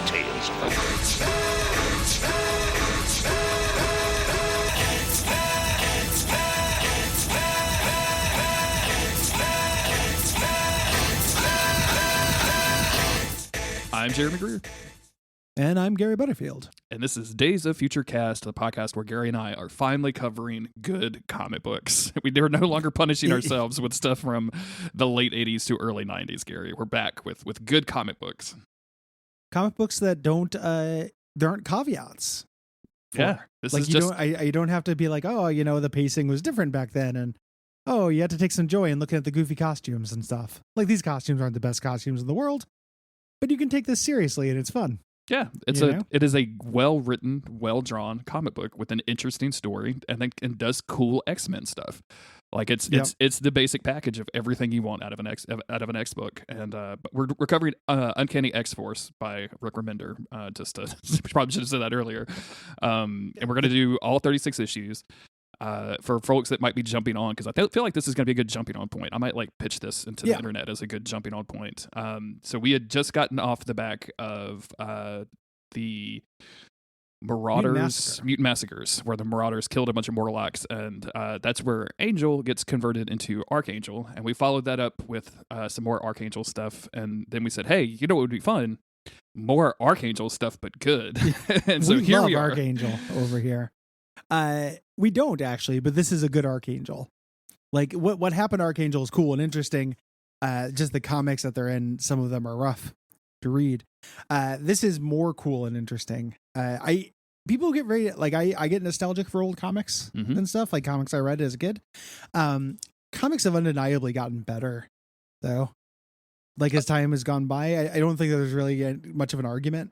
tales of the I'm Jeremy Greer. And I'm Gary Butterfield. And this is Days of Future Cast, the podcast where Gary and I are finally covering good comic books. We're no longer punishing ourselves with stuff from the late 80s to early 90s, Gary. We're back with good comic books. Comic books that there aren't caveats. Yeah. This like is you just... you don't have to be like, oh, the pacing was different back then. And, oh, you had to take some joy in looking at the goofy costumes and stuff. Like, these costumes aren't the best costumes in the world, but you can take this seriously and it's fun. Yeah, it is a well-written, well-drawn comic book with an interesting story and does cool X-Men stuff. Like it's the basic package of everything you want out of an X book. And but we're covering Uncanny X-Force by Rick Remender. Probably should have said that earlier. And we're going to do all 36 issues. For folks that might be jumping on, because I feel like this is going to be a good jumping on point. I might pitch this into the internet as a good jumping on point. So we had just gotten off the back of the Marauders, Mutant Massacres, where the Marauders killed a bunch of Morlocks, and that's where Angel gets converted into Archangel, and we followed that up with some more Archangel stuff, and then we said, hey, you know what would be fun? More Archangel stuff, but good. And so here we are. Archangel over here. We don't actually, but this is a good Archangel. Like what happened to Archangel is cool and interesting. Just the comics that they're in, some of them are rough to read. This is more cool and interesting. People get very I get nostalgic for old comics and stuff, like comics I read as a kid. Comics have undeniably gotten better though. Like as time has gone by, I don't think that there's really much of an argument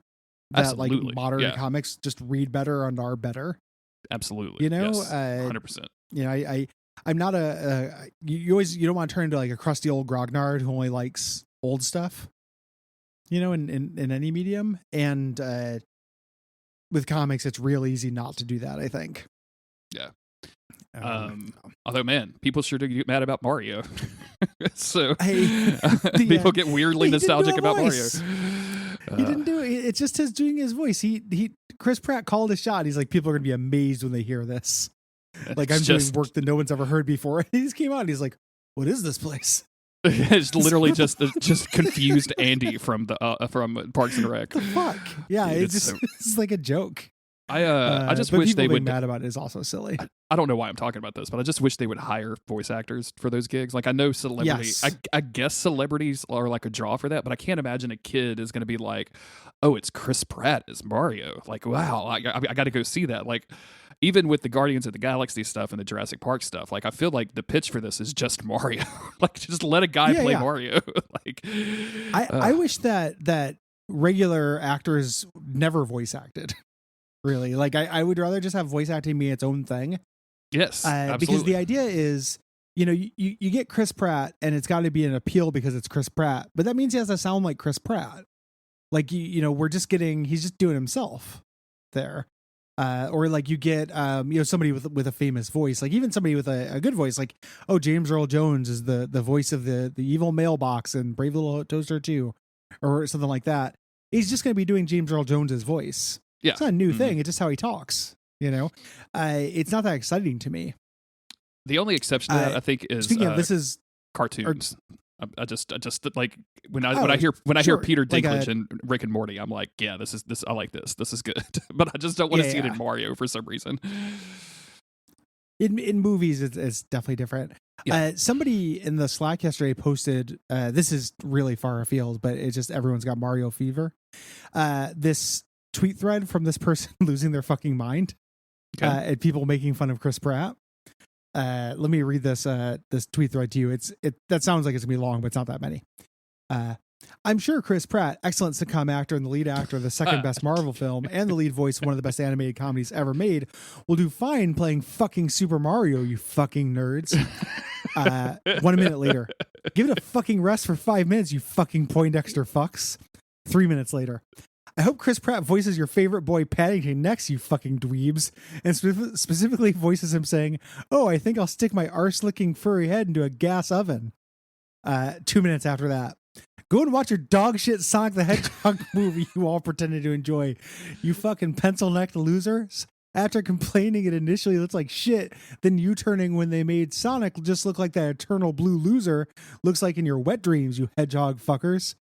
that Absolutely. like modern comics just read better and are better. Absolutely. Yes, 100%. I'm not you don't want to turn into like a crusty old grognard who only likes old stuff, in any medium. And with comics, it's real easy not to do that, I think. Yeah. Although, man, people sure do get mad about Mario. So people get weirdly nostalgic about Mario. He didn't do it. It's just his doing his voice. Chris Pratt called a shot. He's like, people are going to be amazed when they hear this. Like, I'm doing work that no one's ever heard before. And he just came out and he's like, what is this place? It's literally just confused Andy from Parks and Rec. The fuck? Yeah, it's like a joke. I just wish they would. Mad about it is also silly. I don't know why I'm talking about this, but I just wish they would hire voice actors for those gigs. Like I know celebrities, I guess celebrities are like a draw for that, but I can't imagine a kid is going to be like, "Oh, it's Chris Pratt as Mario." Like, wow, I got to go see that. Like, even with the Guardians of the Galaxy stuff and the Jurassic Park stuff, like I feel like the pitch for this is just Mario. Like, just let a guy play Mario. Like, I wish that regular actors never voice acted. Really, like I would rather just have voice acting be its own thing. Yes, absolutely. Because the idea is, you get Chris Pratt, and it's got to be an appeal because it's Chris Pratt. But that means he has to sound like Chris Pratt. Like he's just doing himself there. Or like you get somebody with a famous voice, like even somebody with a good voice, like James Earl Jones is the voice of the evil mailbox in Brave Little Toaster 2, or something like that. He's just going to be doing James Earl Jones's voice. Yeah. It's not a new thing. It's just how he talks, it's not that exciting to me. The only exception to that, I think, is speaking of, this is cartoons. I just like when I hear Peter Dinklage and Rick and Morty, I'm like, yeah, this I like this. This is good. But I just don't want to see it in Mario for some reason. In movies, it's definitely different. Yeah. Somebody in the Slack yesterday posted, this is really far afield, but it's just everyone's got Mario fever. This tweet thread from this person losing their fucking mind, and people making fun of Chris Pratt. Let me read this tweet thread to you. That sounds like it's gonna be long, but it's not that many. I'm sure Chris Pratt, excellent sitcom actor and the lead actor of the second best Marvel film and the lead voice of one of the best animated comedies ever made, will do fine playing fucking Super Mario, you fucking nerds. 1 minute later, give it a fucking rest for 5 minutes, you fucking Poindexter fucks. 3 minutes later, I hope Chris Pratt voices your favorite boy Paddington next, you fucking dweebs, and specifically voices him saying, "Oh, I think I'll stick my arse-licking furry head into a gas oven." 2 minutes after that, Go and watch your dog shit Sonic the Hedgehog movie you all pretended to enjoy. You fucking pencil-necked losers. After complaining it initially looks like shit, then U-turning when they made Sonic just look like that eternal blue loser looks like in your wet dreams, you hedgehog fuckers.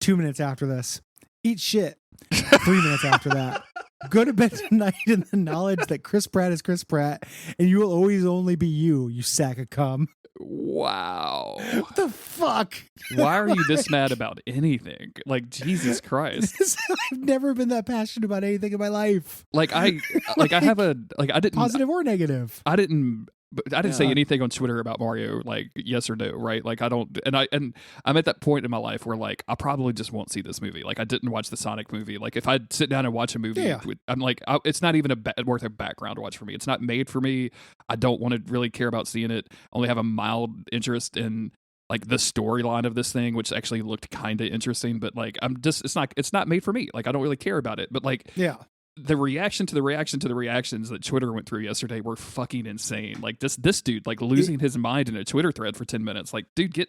2 minutes after this. Eat shit. 3 minutes after that. Go to bed tonight in the knowledge that Chris Pratt is Chris Pratt and you will always only be you sack of cum. Wow. What the fuck? Why are you this mad about anything? Like, Jesus Christ. I've never been that passionate about anything in my life. I didn't positive or negative. I didn't say anything on Twitter about Mario, like yes or no, right? Like I don't, and I'm at that point in my life where like I probably just won't see this movie. Like I didn't watch the Sonic movie. Like if I sit down and watch a movie, I'm like, it's not even worth a background watch for me. It's not made for me. I don't want to really care about seeing it. Only have a mild interest in like the storyline of this thing, which actually looked kind of interesting. But like it's not made for me. Like I don't really care about it. But like the reaction to the reactions that Twitter went through yesterday were fucking insane. Like this dude, like losing his mind in a Twitter thread for 10 minutes. Like, dude,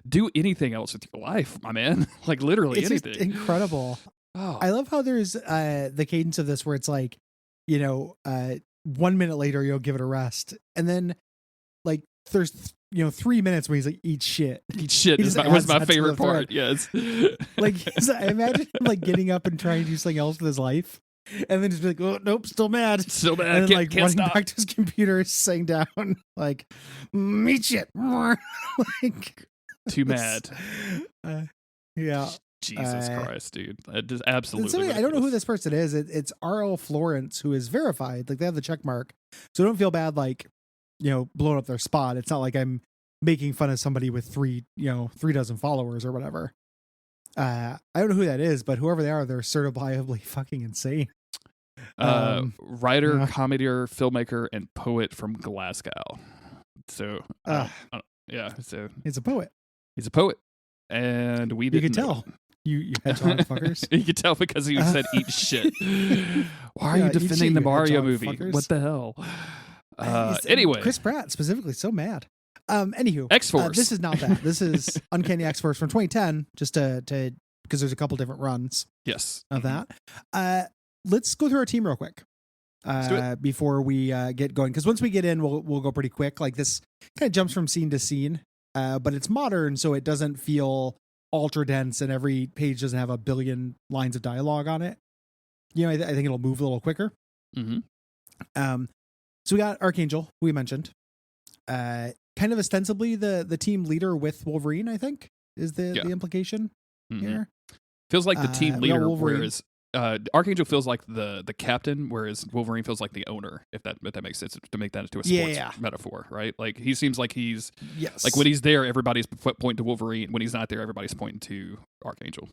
do anything else with your life, my man. Like literally it's anything. Just incredible. Oh. I love how there's the cadence of this where it's like, 1 minute later you'll give it a rest, and then like there's 3 minutes where he's like, eat shit. Was my favorite part. Yes. Like I imagine him like getting up and trying to do something else with his life. And then just be like, oh, nope, still mad. And then like running back to his computer, saying down, like, meat shit. Like, too mad. Yeah. Jesus Christ, dude. Just absolutely. I don't know who this person is. It's R.L. Florence, who is verified. Like, they have the check mark. So don't feel bad, like, blowing up their spot. It's not like I'm making fun of somebody with 3 dozen followers or whatever. I don't know who that is, but whoever they are, they're certifiably fucking insane. Writer, comedier, filmmaker, and poet from Glasgow. So, so he's a poet. He's a poet, and we didn't. You could tell. You hedgehog fuckers. You could tell because he said "eat shit." Why are you defending the Mario movie? Fuckers. What the hell? Anyway, Chris Pratt specifically, so mad. Anywho, X-Force. This is not that. This is Uncanny X-Force from 2010. Just to because there's a couple different runs. Yes. Of that. Let's go through our team real quick. Before we get going, because once we get in, we'll go pretty quick. Like this kind of jumps from scene to scene, but it's modern, so it doesn't feel ultra dense, and every page doesn't have a billion lines of dialogue on it. I think it'll move a little quicker. Mm-hmm. So we got Archangel, who we mentioned. Kind of ostensibly the team leader with Wolverine, I think, is the implication here. Feels like the team leader, whereas Archangel feels like the captain, whereas Wolverine feels like the owner, if that makes sense, to make that into a sports metaphor, right? Like he seems like he's like when he's there, everybody's pointing to Wolverine. When he's not there, everybody's pointing to Archangel.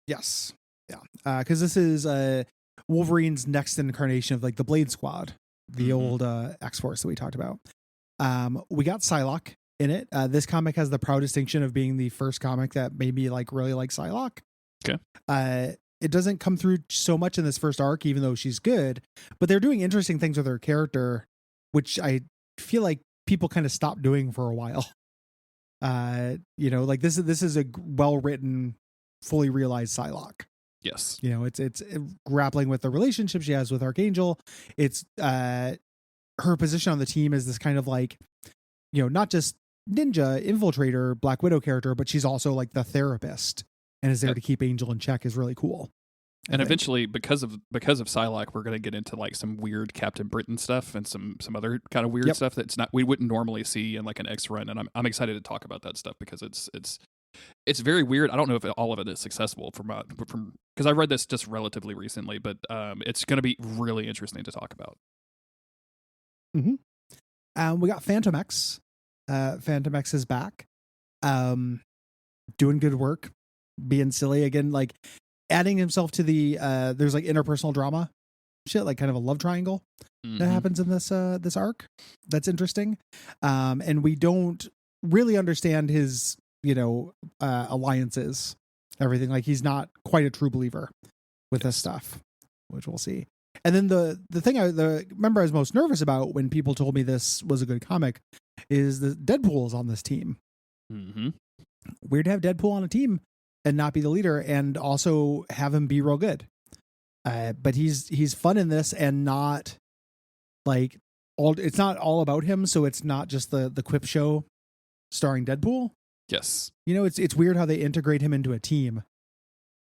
Yes. Yeah. Because this is Wolverine's next incarnation of like the Blade Squad, the old X-Force that we talked about. We got Psylocke in it. This comic has the proud distinction of being the first comic that made me like really like Psylocke. Okay. It doesn't come through so much in this first arc, even though she's good, but they're doing interesting things with her character, which I feel like people kind of stopped doing for a while. Like this is a well-written, fully realized Psylocke. Yes. It's grappling with the relationship she has with Archangel. It's her position on the team is this kind of like, not just ninja infiltrator Black Widow character, but she's also like the therapist and is there to keep Angel in check is really cool. And eventually, because of Psylocke, we're going to get into like some weird Captain Britain stuff and some other kind of weird stuff that's not we wouldn't normally see in like an X run. And I'm excited to talk about that stuff because it's very weird. I don't know if all of it is successful from because I read this just relatively recently, but it's going to be really interesting to talk about. Mm-hmm. We got Phantom X. Phantom X is back, doing good work, being silly again, like adding himself to the there's like interpersonal drama shit, like kind of a love triangle that happens in this arc. That's interesting. And we don't really understand his alliances, everything. Like he's not quite a true believer with this stuff, which we'll see. And then the thing remember I was most nervous about when people told me this was a good comic is that Deadpool is on this team. Mm-hmm. weird to have Deadpool on a team and not be the leader, and also have him be real good. But he's fun in this, and not like it's not all about him. So it's not just the quip show starring Deadpool. Yes. It's weird how they integrate him into a team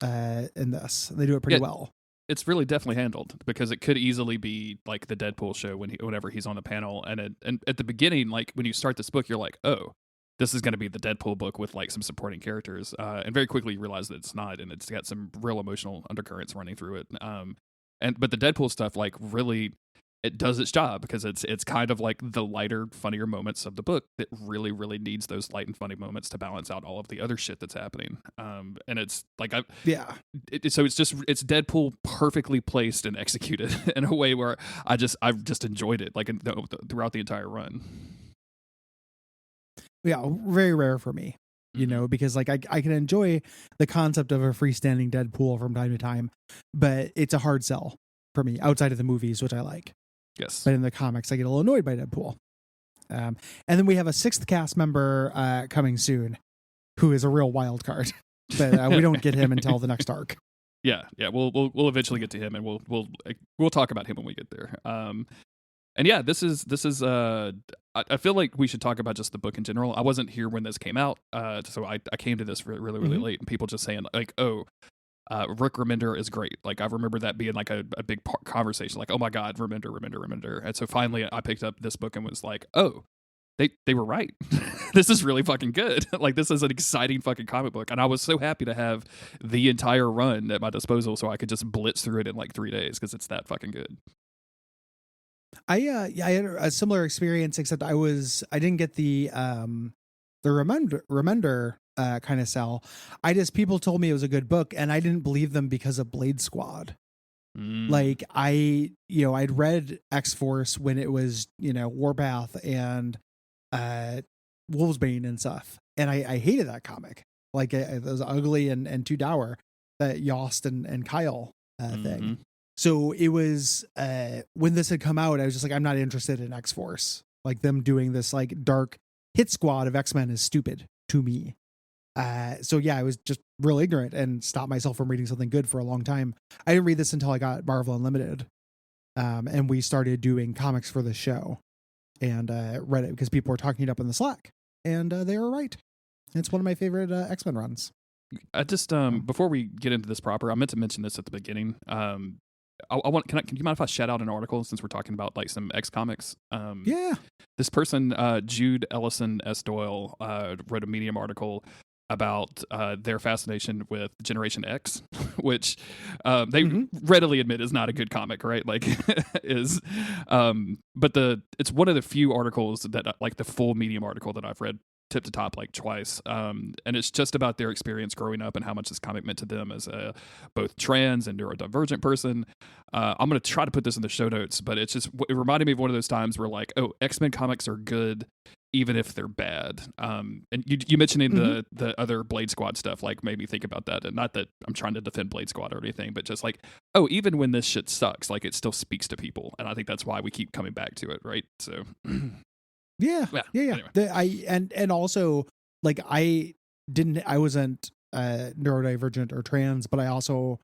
in this. They do it pretty well. It's really definitely handled, because it could easily be like the Deadpool show whenever he's on the panel. And at the beginning, like when you start this book, you're like, oh, this is going to be the Deadpool book with like some supporting characters. And very quickly you realize that it's not, and it's got some real emotional undercurrents running through it. But the Deadpool stuff, like, really, it does its job, because it's kind of like the lighter, funnier moments of the book that really, really needs those light and funny moments to balance out all of the other shit that's happening. And it's like, so it's Deadpool perfectly placed and executed in a way where I've just enjoyed it, like, throughout the entire run. Yeah, very rare for me, because like I can enjoy the concept of a freestanding Deadpool from time to time, but it's a hard sell for me outside of the movies, which I like. Yes. But in the comics, I get a little annoyed by Deadpool. And then we have a 6th cast member coming soon, who is a real wild card, but we don't get him until the next arc. Yeah. We'll eventually get to him, and we'll talk about him when we get there. And yeah, this is I feel like we should talk about just the book in general. I wasn't here when this came out, so I came to this really, really late, and people just saying like, oh, Rick Remender is great. Like, I remember that being like a big conversation, like, oh my God, Remender. And so finally I picked up this book and was like, oh, they were right. This is really fucking good. Like, this is an exciting fucking comic book. And I was so happy to have the entire run at my disposal so I could just blitz through it in like 3 days, because it's that fucking good. I had a similar experience, except I didn't get the Remender kind of sell. People told me it was a good book, and I didn't believe them because of Blade Squad. Like, I'd read X-Force when it was, Warpath and Wolvesbane and stuff, and I hated that comic. Like, it was ugly and too dour, that Yost and Kyle thing. So it was when this had come out, I was just like, I'm not interested in X-Force. Like, them doing this like dark hit squad of X-Men is stupid to me. So yeah, I was just real ignorant and stopped myself from reading something good for a long time. I didn't read this until I got Marvel Unlimited, and we started doing comics for the show, and read it because people were talking it up in the Slack, and they were right. It's one of my favorite X-Men runs. I just before we get into this proper, I meant to mention this at the beginning. Can you mind if I shout out an article, since we're talking about like some X comics? Yeah. This person, Jude Ellison S. Doyle, wrote a Medium article about their fascination with Generation X, which they readily admit is not a good comic, right? Like, but it's one of the few articles that, like, the full Medium article that I've read tip to top like twice, and it's just about their experience growing up and how much this comic meant to them as a both trans and neurodivergent person. I'm going to try to put this in the show notes, but it reminded me of one of those times where, like, oh, X-Men comics are good even if they're bad. And you mentioning the other Blade Squad stuff, like, made me think about that. And not that I'm trying to defend Blade Squad or anything, but just like, oh, even when this shit sucks, like, it still speaks to people, and I think that's why we keep coming back to it, right? So Yeah. Anyway. And also, like, I wasn't neurodivergent or trans, but I also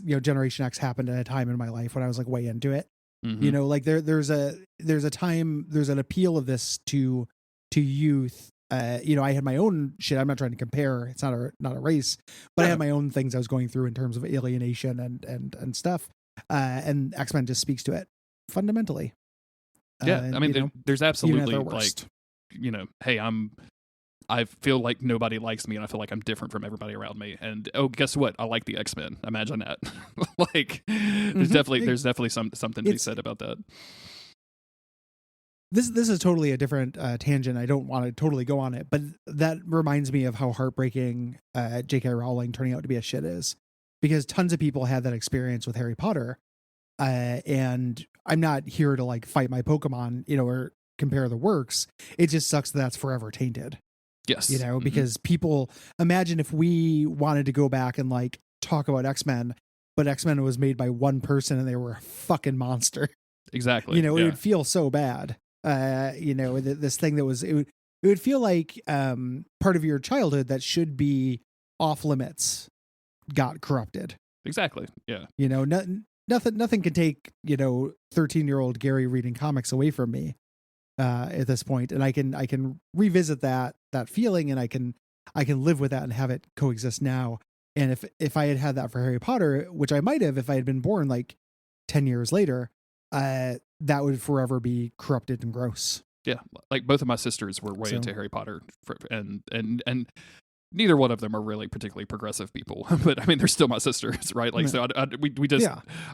Generation X happened at a time in my life when I was like way into it. Like there's a time, there's an appeal of this to youth. I had my own shit. I'm not trying to compare. It's not a race, but I had my own things I was going through in terms of alienation and stuff. And X-Men just speaks to it fundamentally. Yeah, I mean, there's absolutely, like, hey, I feel like nobody likes me, and I feel like I'm different from everybody around me. And oh, guess what? I like the X-Men. Imagine that. Like, there's definitely something to be said about that. This is totally a different tangent. I don't want to totally go on it, but that reminds me of how heartbreaking J.K. Rowling turning out to be a shit is, because tons of people had that experience with Harry Potter. And I'm not here to like fight my Pokemon, or compare the works. It just sucks that's forever tainted. Yes. Because people imagine if we wanted to go back and like talk about X-Men, but X-Men was made by one person and they were a fucking monster. Exactly. It would feel so bad. This thing that was, would feel like part of your childhood that should be off limits got corrupted. Exactly. Yeah. You know, nothing can take, 13-year-old Gary reading comics away from me at this point, and I can revisit that feeling, and I can live with that and have it coexist now. And if I had that for Harry Potter, which I might have if I had been born like 10 years later, that would forever be corrupted and gross. Yeah, like both of my sisters were way into Harry Potter, and neither one of them are really particularly progressive people, but I mean, they're still my sisters, right? Like, so we just,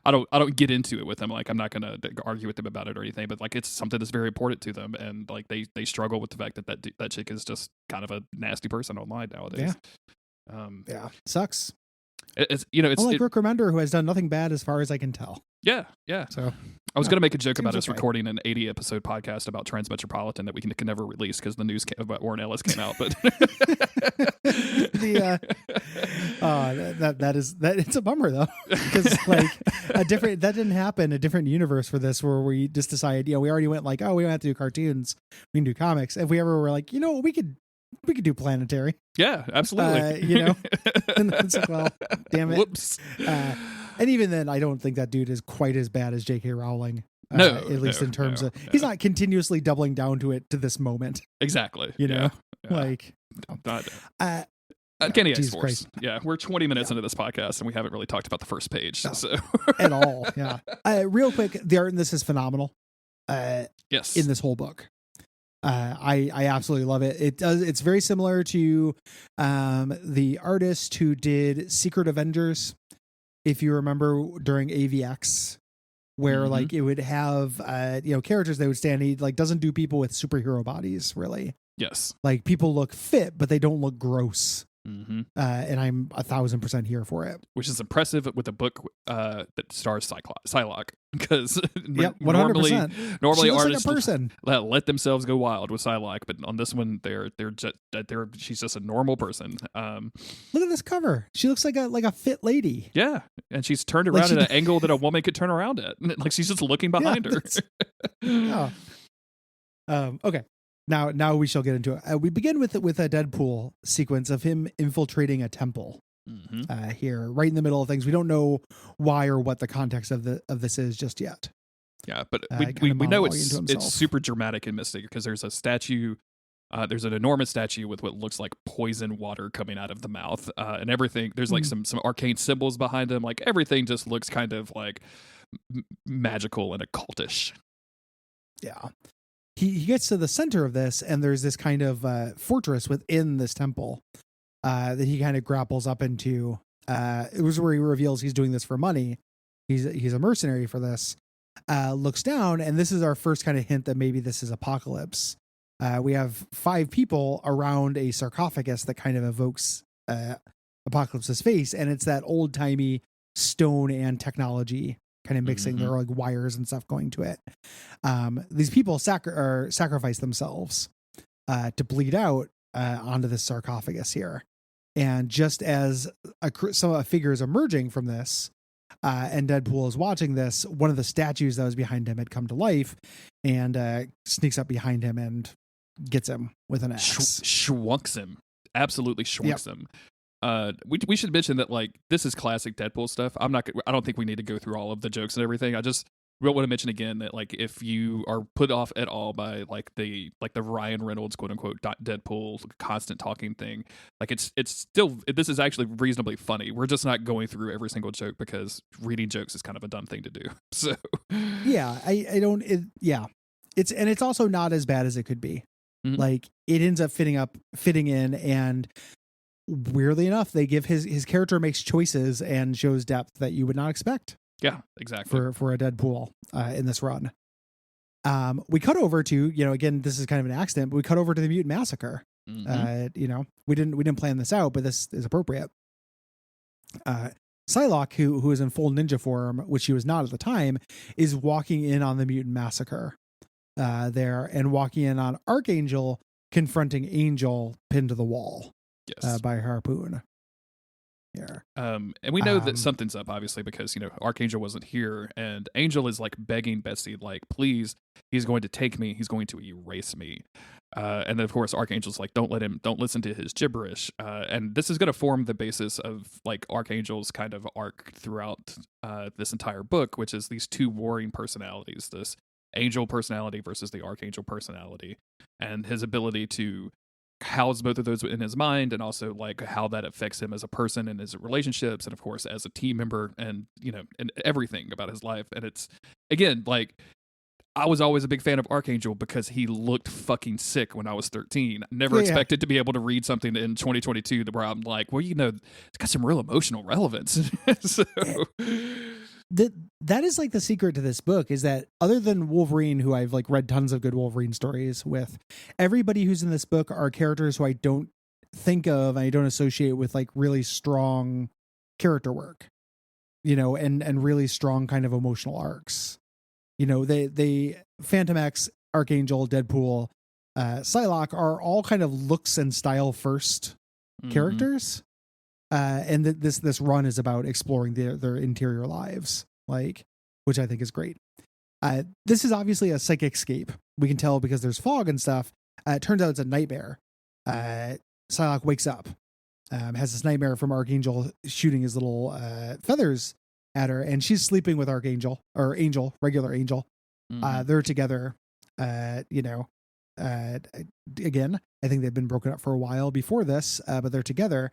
I don't get into it with them. Like, I'm not going to argue with them about it or anything, but like, it's something that's very important to them. And like, they struggle with the fact that chick is just kind of a nasty person online nowadays. Yeah. Sucks. It's like Rick Remender, who has done nothing bad as far as I can tell. Yeah. So I was going to make a joke about us recording an 80 episode podcast about Transmetropolitan that we can never release because the news about Warren Ellis came out. But it's a bummer though, because like that didn't happen. A different universe for this, where we just decided, we already went like, oh, we don't have to do cartoons, we can do comics. If we ever were like, we could do Planetary. Yeah, absolutely. And then it's like, well, damn it. Whoops. And even then, I don't think that dude is quite as bad as J.K. Rowling. No, at least in terms of he's not continuously doubling down to it to this moment. Exactly. Like Uncanny X-Force. Yeah, we're 20 minutes into this podcast and we haven't really talked about the first page. So at all. Yeah. Real quick, the art in this is phenomenal. Yes. In this whole book. I absolutely love it. It's very similar to the artist who did Secret Avengers, if you remember, during AVX, where like it would have characters that would stand. He like doesn't do people with superhero bodies, really. Yes. Like people look fit, but they don't look gross. Mm-hmm. And I'm 1,000% here for it. Which is impressive with a book that stars Psylocke, because 100%. Normally artists like a person. Let themselves go wild with Psylocke, but on this one she's just a normal person. Look at this cover. She looks like a fit lady. Yeah, and she's turned around at an angle that a woman could turn around at. Like she's just looking behind her. Yeah. Okay. Now we shall get into it. We begin with a Deadpool sequence of him infiltrating a temple. Here, right in the middle of things. We don't know why or what the context of this is just yet. Yeah, but we know it's super dramatic and mystic because there's a statue. There's an enormous statue with what looks like poison water coming out of the mouth, and everything. There's like some arcane symbols behind him. Like everything just looks kind of like magical and occultish. Yeah. He gets to the center of this, and there's this kind of fortress within this temple that he kind of grapples up into. It was where he reveals he's doing this for money. He's a mercenary for this. Looks down, and this is our first kind of hint that maybe this is Apocalypse. We have 5 people around a sarcophagus that kind of evokes Apocalypse's face, and it's that old-timey stone and technology kind of mixing. There are like wires and stuff going to it. These people sacrifice themselves to bleed out onto this sarcophagus here. And just as a figure is emerging from this, and Deadpool is watching this, one of the statues that was behind him had come to life and sneaks up behind him and gets him with an axe. Schwunks him. Absolutely schwunks him. We should mention that like this is classic Deadpool stuff. I don't think we need to go through all of the jokes and everything. I just want to mention again that like if you are put off at all by like the Ryan Reynolds quote unquote Deadpool constant talking thing, like it's still, this is actually reasonably funny. We're just not going through every single joke because reading jokes is kind of a dumb thing to do. So yeah, it's also not as bad as it could be. Like it ends up fitting in, and weirdly enough, they give his character makes choices and shows depth that you would not expect. Yeah, exactly. For a Deadpool in this run. We cut over to, again, this is kind of an accident, but we cut over to the Mutant Massacre. We didn't plan this out, but this is appropriate. Psylocke, who is in full ninja form, which he was not at the time, is walking in on the Mutant Massacre there, and walking in on Archangel confronting Angel pinned to the wall. Yes. By Harpoon. Here. And we know that something's up, obviously, because, Archangel wasn't here, and Angel is like begging Betsy, like, please, he's going to take me, he's going to erase me. And then, of course, Archangel's like, don't listen to his gibberish. And this is going to form the basis of like Archangel's kind of arc throughout this entire book, which is these two warring personalities, this Angel personality versus the Archangel personality, and his ability to house both of those in his mind, and also like how that affects him as a person and his relationships, and of course as a team member, and and everything about his life. And it's, again, like, I was always a big fan of Archangel because he looked fucking sick when I was 13. I never expected to be able to read something in 2022 where I'm like, well, it's got some real emotional relevance. So that is like the secret to this book, is that other than Wolverine, who I've like read tons of good Wolverine stories with, everybody who's in this book are characters who I don't think of, I don't associate with like really strong character work, and really strong kind of emotional arcs. They Phantom X, Archangel, Deadpool, Psylocke are all kind of looks and style first characters. And this run is about exploring their interior lives, like, which I think is great. This is obviously a psychic scape. We can tell because there's fog and stuff. It turns out it's a nightmare. Psylocke wakes up, has this nightmare from Archangel shooting his little feathers at her, and she's sleeping with Archangel, or Angel, regular Angel. They're together, again, I think they've been broken up for a while before this, but they're together,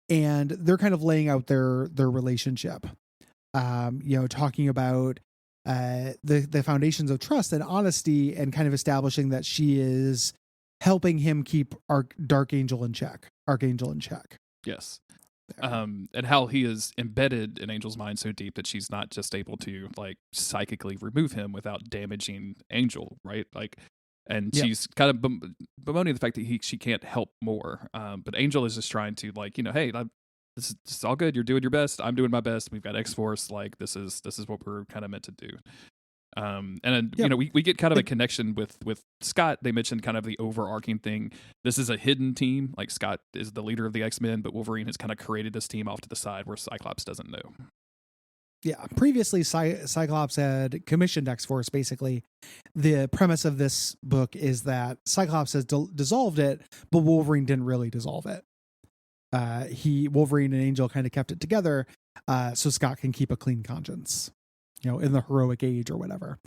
and they're kind of laying out their relationship, talking about the foundations of trust and honesty, and kind of establishing that she is helping him keep Archangel in check. Yes. And how he is embedded in Angel's mind so deep that she's not just able to like psychically remove him without damaging Angel, right? Like, and she's kind of bemoaning the fact that she can't help more. But Angel is just trying to, like, hey, this is all good. You're doing your best. I'm doing my best. We've got X-Force. Like, this is what we're kind of meant to do. And then, we get kind of a connection with Scott. They mentioned kind of the overarching thing. This is a hidden team. Like, Scott is the leader of the X-Men, but Wolverine has kind of created this team off to the side where Cyclops doesn't know. Yeah. Previously, Cyclops had commissioned X-Force. Basically, the premise of this book is that Cyclops has dissolved it, but Wolverine didn't really dissolve it. Wolverine and Angel kind of kept it together, so Scott can keep a clean conscience, in the heroic age or whatever.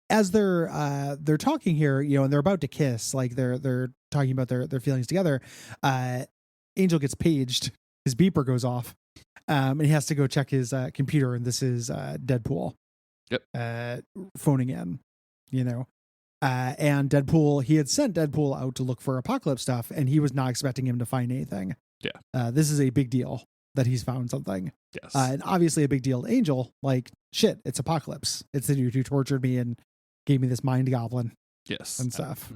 As they're talking here, and they're about to kiss, like they're talking about their feelings together. Angel gets paged. His beeper goes off, and he has to go check his computer. And this is Deadpool. Yep. Phoning in, and Deadpool. He had sent Deadpool out to look for Apocalypse stuff, and he was not expecting him to find anything. Yeah. This is a big deal that he's found something. Yes. And obviously a big deal to Angel. Like, shit, it's Apocalypse. It's the dude who tortured me and gave me this mind goblin. Yes. And stuff.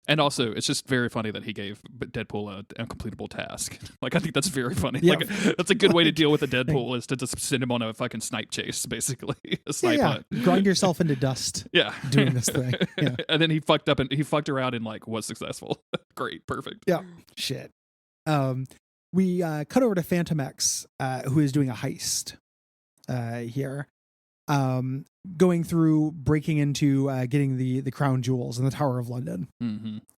And also, it's just very funny that he gave Deadpool a uncompletable task. Like, I think that's very funny. Yeah. Like, that's a good way to deal with a Deadpool, is to just send him on a fucking snipe chase, basically. A snipe hunt. Grind yourself into dust. Yeah. Doing this thing. Yeah. And then he fucked up, and he fucked around and like was successful. Great. Perfect. Yeah. Shit. We cut over to Phantom X, who is doing a heist here. Going through, breaking into, getting the crown jewels in the Tower of London.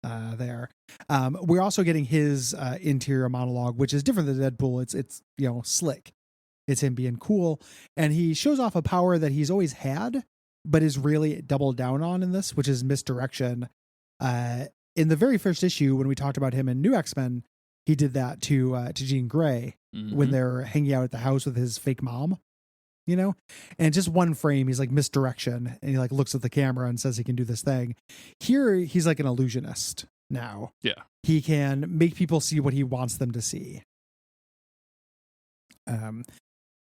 There. We're also getting his interior monologue, which is different than Deadpool. It's slick. It's him being cool. And he shows off a power that he's always had, but is really doubled down on in this, which is misdirection. In the very first issue, when we talked about him in New X-Men, he did that to Jean Grey when they're hanging out at the house with his fake mom, and just one frame, he's like misdirection, and he like looks at the camera and says he can do this thing. Here, he's like an illusionist now. Yeah. He can make people see what he wants them to see.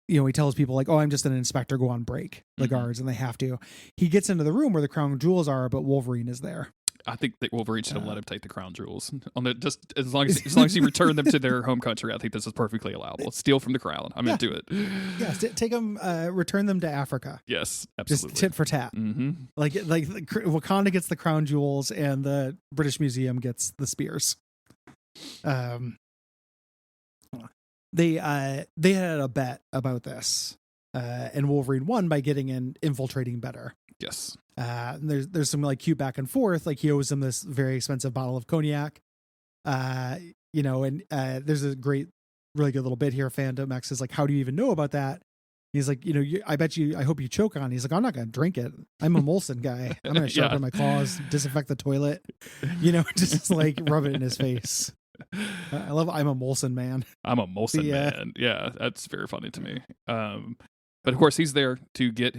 He tells people like, oh, I'm just an inspector, go on break, the guards, and they have to. He gets into the room where the crown jewels are, but Wolverine is there. I think that Wolverine should have let him take the crown jewels. Just as long as he returned them to their home country, I think this is perfectly allowable. Steal from the crown. I'm into it. Yes, take them, return them to Africa. Yes, absolutely. Just tit for tat. Like Wakanda gets the crown jewels, and the British Museum gets the spears. they had a bet about this, and Wolverine won by getting and infiltrating better. Yes. There's some like cute back and forth. Like he owes him this very expensive bottle of cognac. And there's a really good little bit here. Phantom X is like, how do you even know about that? He's like, I hope you choke on it. He's like, I'm not going to drink it. I'm a Molson guy. I'm going to sharpen my claws, disinfect the toilet, just like rub it in his face. I love, I'm a Molson man. I'm a Molson man. Yeah. That's very funny to me. But of course he's there to get,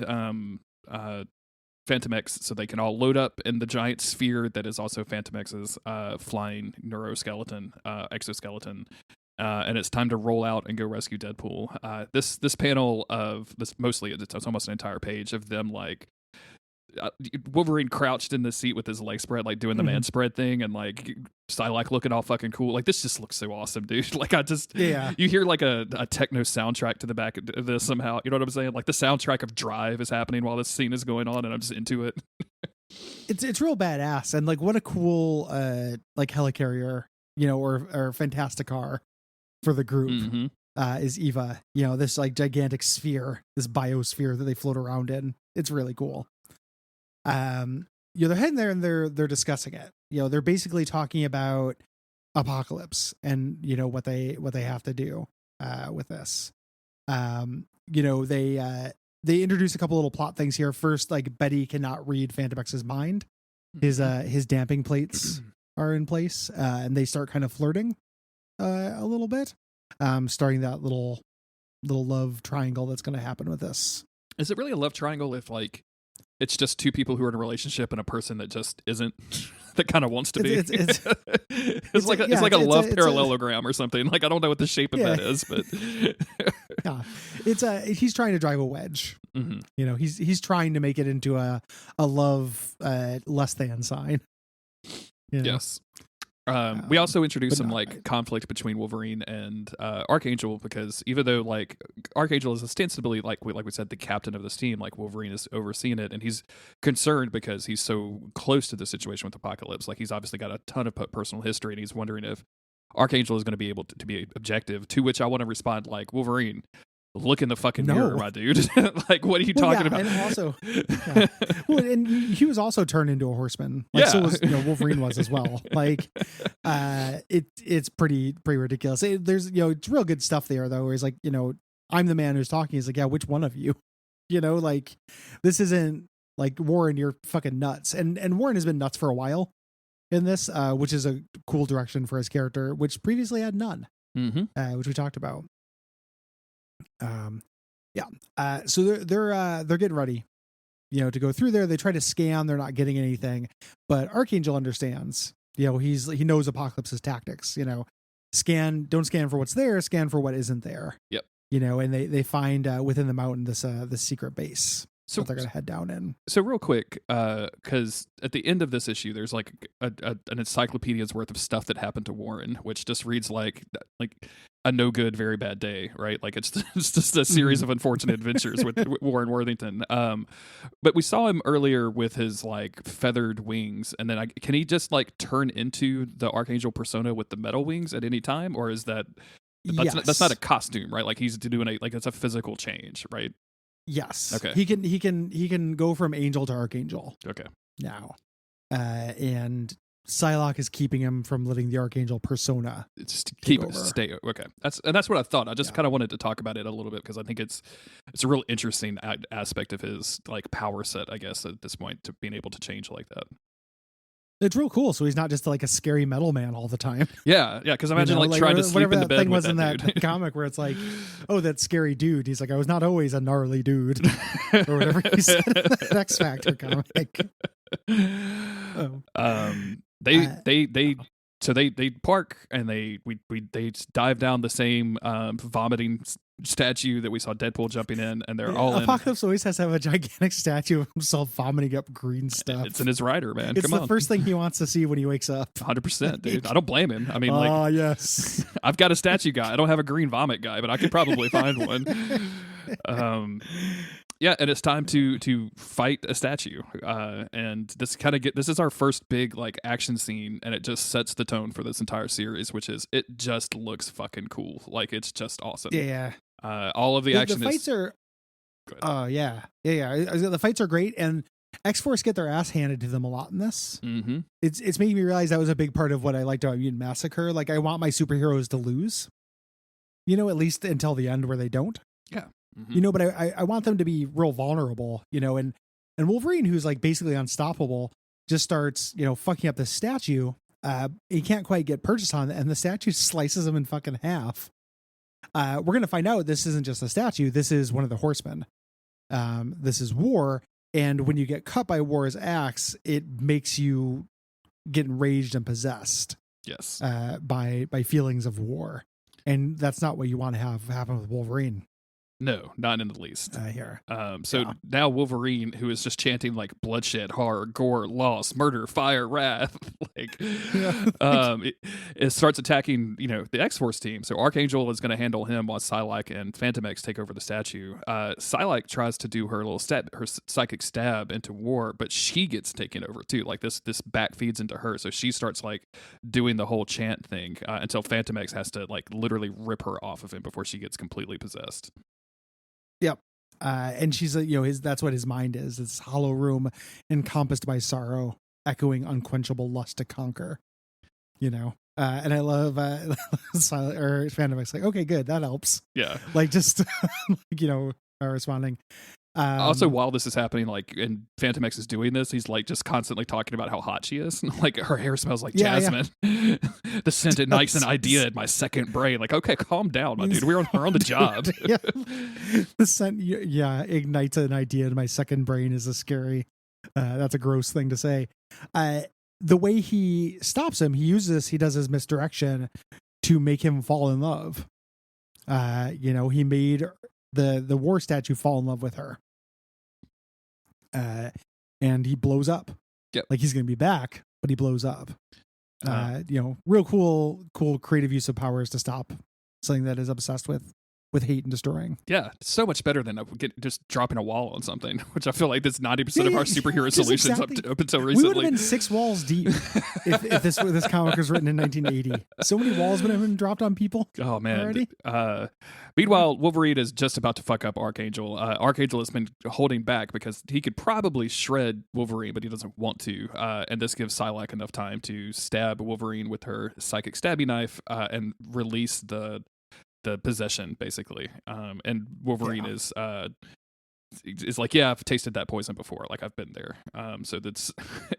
Phantom X so they can all load up in the giant sphere that is also Phantom X's flying exoskeleton. And it's time to roll out and go rescue Deadpool. This panel of this, mostly it's almost an entire page of them like Wolverine crouched in the seat with his leg spread, like doing the man spread thing, and like Psylocke looking all fucking cool. Like this just looks so awesome, dude. Like you hear like a techno soundtrack to the back of this somehow. You know what I'm saying? Like the soundtrack of Drive is happening while this scene is going on, and I'm just into it. It's real badass, and like what a cool like helicarrier, or fantastic car for the group. Is Eva, this like gigantic sphere, this biosphere that they float around in. It's really cool. They're heading there and they're discussing it. They're basically talking about Apocalypse and what they have to do with this. They introduce a couple little plot things here. First, like Betty cannot read Phantom X's mind. His damping plates are in place, and they start kind of flirting a little bit, starting that little love triangle that's going to happen with this. Is it really a love triangle if like it's just two people who are in a relationship and a person that just isn't, that kind of wants to be? It's like a love parallelogram or something. Like I don't know what the shape of that is, but yeah, he's trying to drive a wedge. He's trying to make it into a love less than sign. Yes. We also introduced some like conflict between Wolverine and Archangel, because even though like Archangel is ostensibly like we said the captain of this team, like Wolverine is overseeing it, and he's concerned because he's so close to the situation with Apocalypse. Like he's obviously got a ton of personal history, and he's wondering if Archangel is going to be able to be objective. To which I want to respond like, Wolverine, look in the fucking mirror, my dude. Like, what are you talking about? And also, and he was also turned into a horseman. Like, so was, Wolverine was as well. Like, it's pretty ridiculous. There's, it's real good stuff there though. Where he's like, I'm the man who's talking. He's like, yeah, which one of you? Like this isn't like Warren. You're fucking nuts. And Warren has been nuts for a while in this, which is a cool direction for his character, which previously had none, which we talked about. So they're getting ready, to go through there. They try to scan, they're not getting anything, but Archangel understands, he knows Apocalypse's tactics, don't scan for what's there, scan for what isn't there. Yep. And they find within the mountain this secret base. So they're going to head down in. So real quick, because at the end of this issue, there's like an encyclopedia's worth of stuff that happened to Warren, which just reads like a no good, very bad day, right? Like it's just a series of unfortunate adventures with Warren Worthington. But we saw him earlier with his like feathered wings, and then can he just like turn into the Archangel persona with the metal wings at any time, or is that's not a costume, right? Like he's doing it's a physical change, right? Yes. Okay. He can go from Angel to Archangel. Okay. Now, and Psylocke is keeping him from letting the Archangel persona stay. Okay. That's what I thought. I just kind of wanted to talk about it a little bit because I think it's a real interesting aspect of his like power set, I guess, at this point, to being able to change like that. It's real cool. So he's not just like a scary metal man all the time. Yeah. Because imagine trying to sleep in the bed with that dude. Comic where it's like, oh, that scary dude. He's like, I was not always a gnarly dude, or whatever he said in that X Factor comic. They park and they dive down the same vomiting statue that we saw Deadpool jumping in, and they're all Apocalypse always has to have a gigantic statue of himself vomiting up green stuff. It's in his rider, man. It's the first thing he wants to see when he wakes up. 100%, dude. I don't blame him. I mean, yes. I've got a statue guy. I don't have a green vomit guy, but I could probably find one. Yeah, and it's time to fight a statue. And this is our first big like action scene, and it just sets the tone for this entire series, which is it just looks fucking cool. Like it's just awesome. Yeah. All of the action. The fights are. Oh yeah. The fights are great, and X-Force get their ass handed to them a lot in this. Mm-hmm. It's making me realize that was a big part of what I liked about Mutant Massacre. Like I want my superheroes to lose, at least until the end where they don't. Yeah. Mm-hmm. But I want them to be real vulnerable, and Wolverine, who's like basically unstoppable, just starts, fucking up the statue. He can't quite get purchase on it, and the statue slices him in fucking half. We're going to find out this isn't just a statue. This is one of the horsemen. This is War. And when you get cut by War's axe, it makes you get enraged and possessed. Yes. By feelings of war. And that's not what you want to have happen with Wolverine. No, not in the least. Here. Now Wolverine, who is just chanting like bloodshed, horror, gore, loss, murder, fire, wrath, it starts attacking, the X-Force team. So Archangel is going to handle him while Psylocke and Phantom X take over the statue. Psylocke tries to do her little her psychic stab into War, but she gets taken over too. Like this back feeds into her, so she starts like doing the whole chant thing until Phantom X has to like literally rip her off of him before she gets completely possessed. Yep. And she's that's what his mind is. It's hollow room encompassed by sorrow, echoing unquenchable lust to conquer, and I love, Phantom X like, okay, good. That helps. Yeah. Like just, responding. Also, while this is happening, like, and Phantom X is doing this, he's like just constantly talking about how hot she is. Like her hair smells like jasmine. Yeah. The scent ignites an idea in my second brain. Like, okay, calm down, my dude. We're on the job. The scent, ignites an idea in my second brain is a scary. That's a gross thing to say. The way he stops him, he does his misdirection to make him fall in love. He made the War statue fall in love with her. And he blows up. Yep. Like he's going to be back, but he blows up. Real cool creative use of powers to stop something that is obsessed with hate and destroying. Yeah, it's so much better than just dropping a wall on something, which I feel like that's 90% of our superhero solutions up until recently. We would have been 6 walls deep if this comic was written in 1980. So many walls would have been dropped on people. Oh man! Already? Meanwhile, Wolverine is just about to fuck up Archangel. Archangel has been holding back because he could probably shred Wolverine, but he doesn't want to. And this gives Psylocke enough time to stab Wolverine with her psychic stabby knife and release the possession, basically. And Wolverine is like, yeah, I've tasted that poison before. Like I've been there. So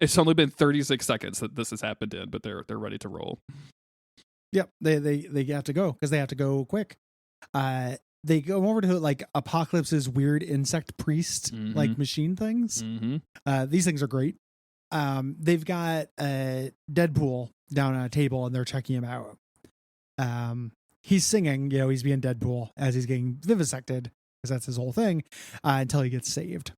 it's only been 36 seconds that this has happened in, but they're ready to roll. Yep, they have to go because they have to go quick. They go over to like Apocalypse's weird insect priest like machine things. These things are great. They've got Deadpool down on a table and they're checking him out. He's singing, he's being Deadpool as he's getting vivisected, because that's his whole thing, until he gets saved.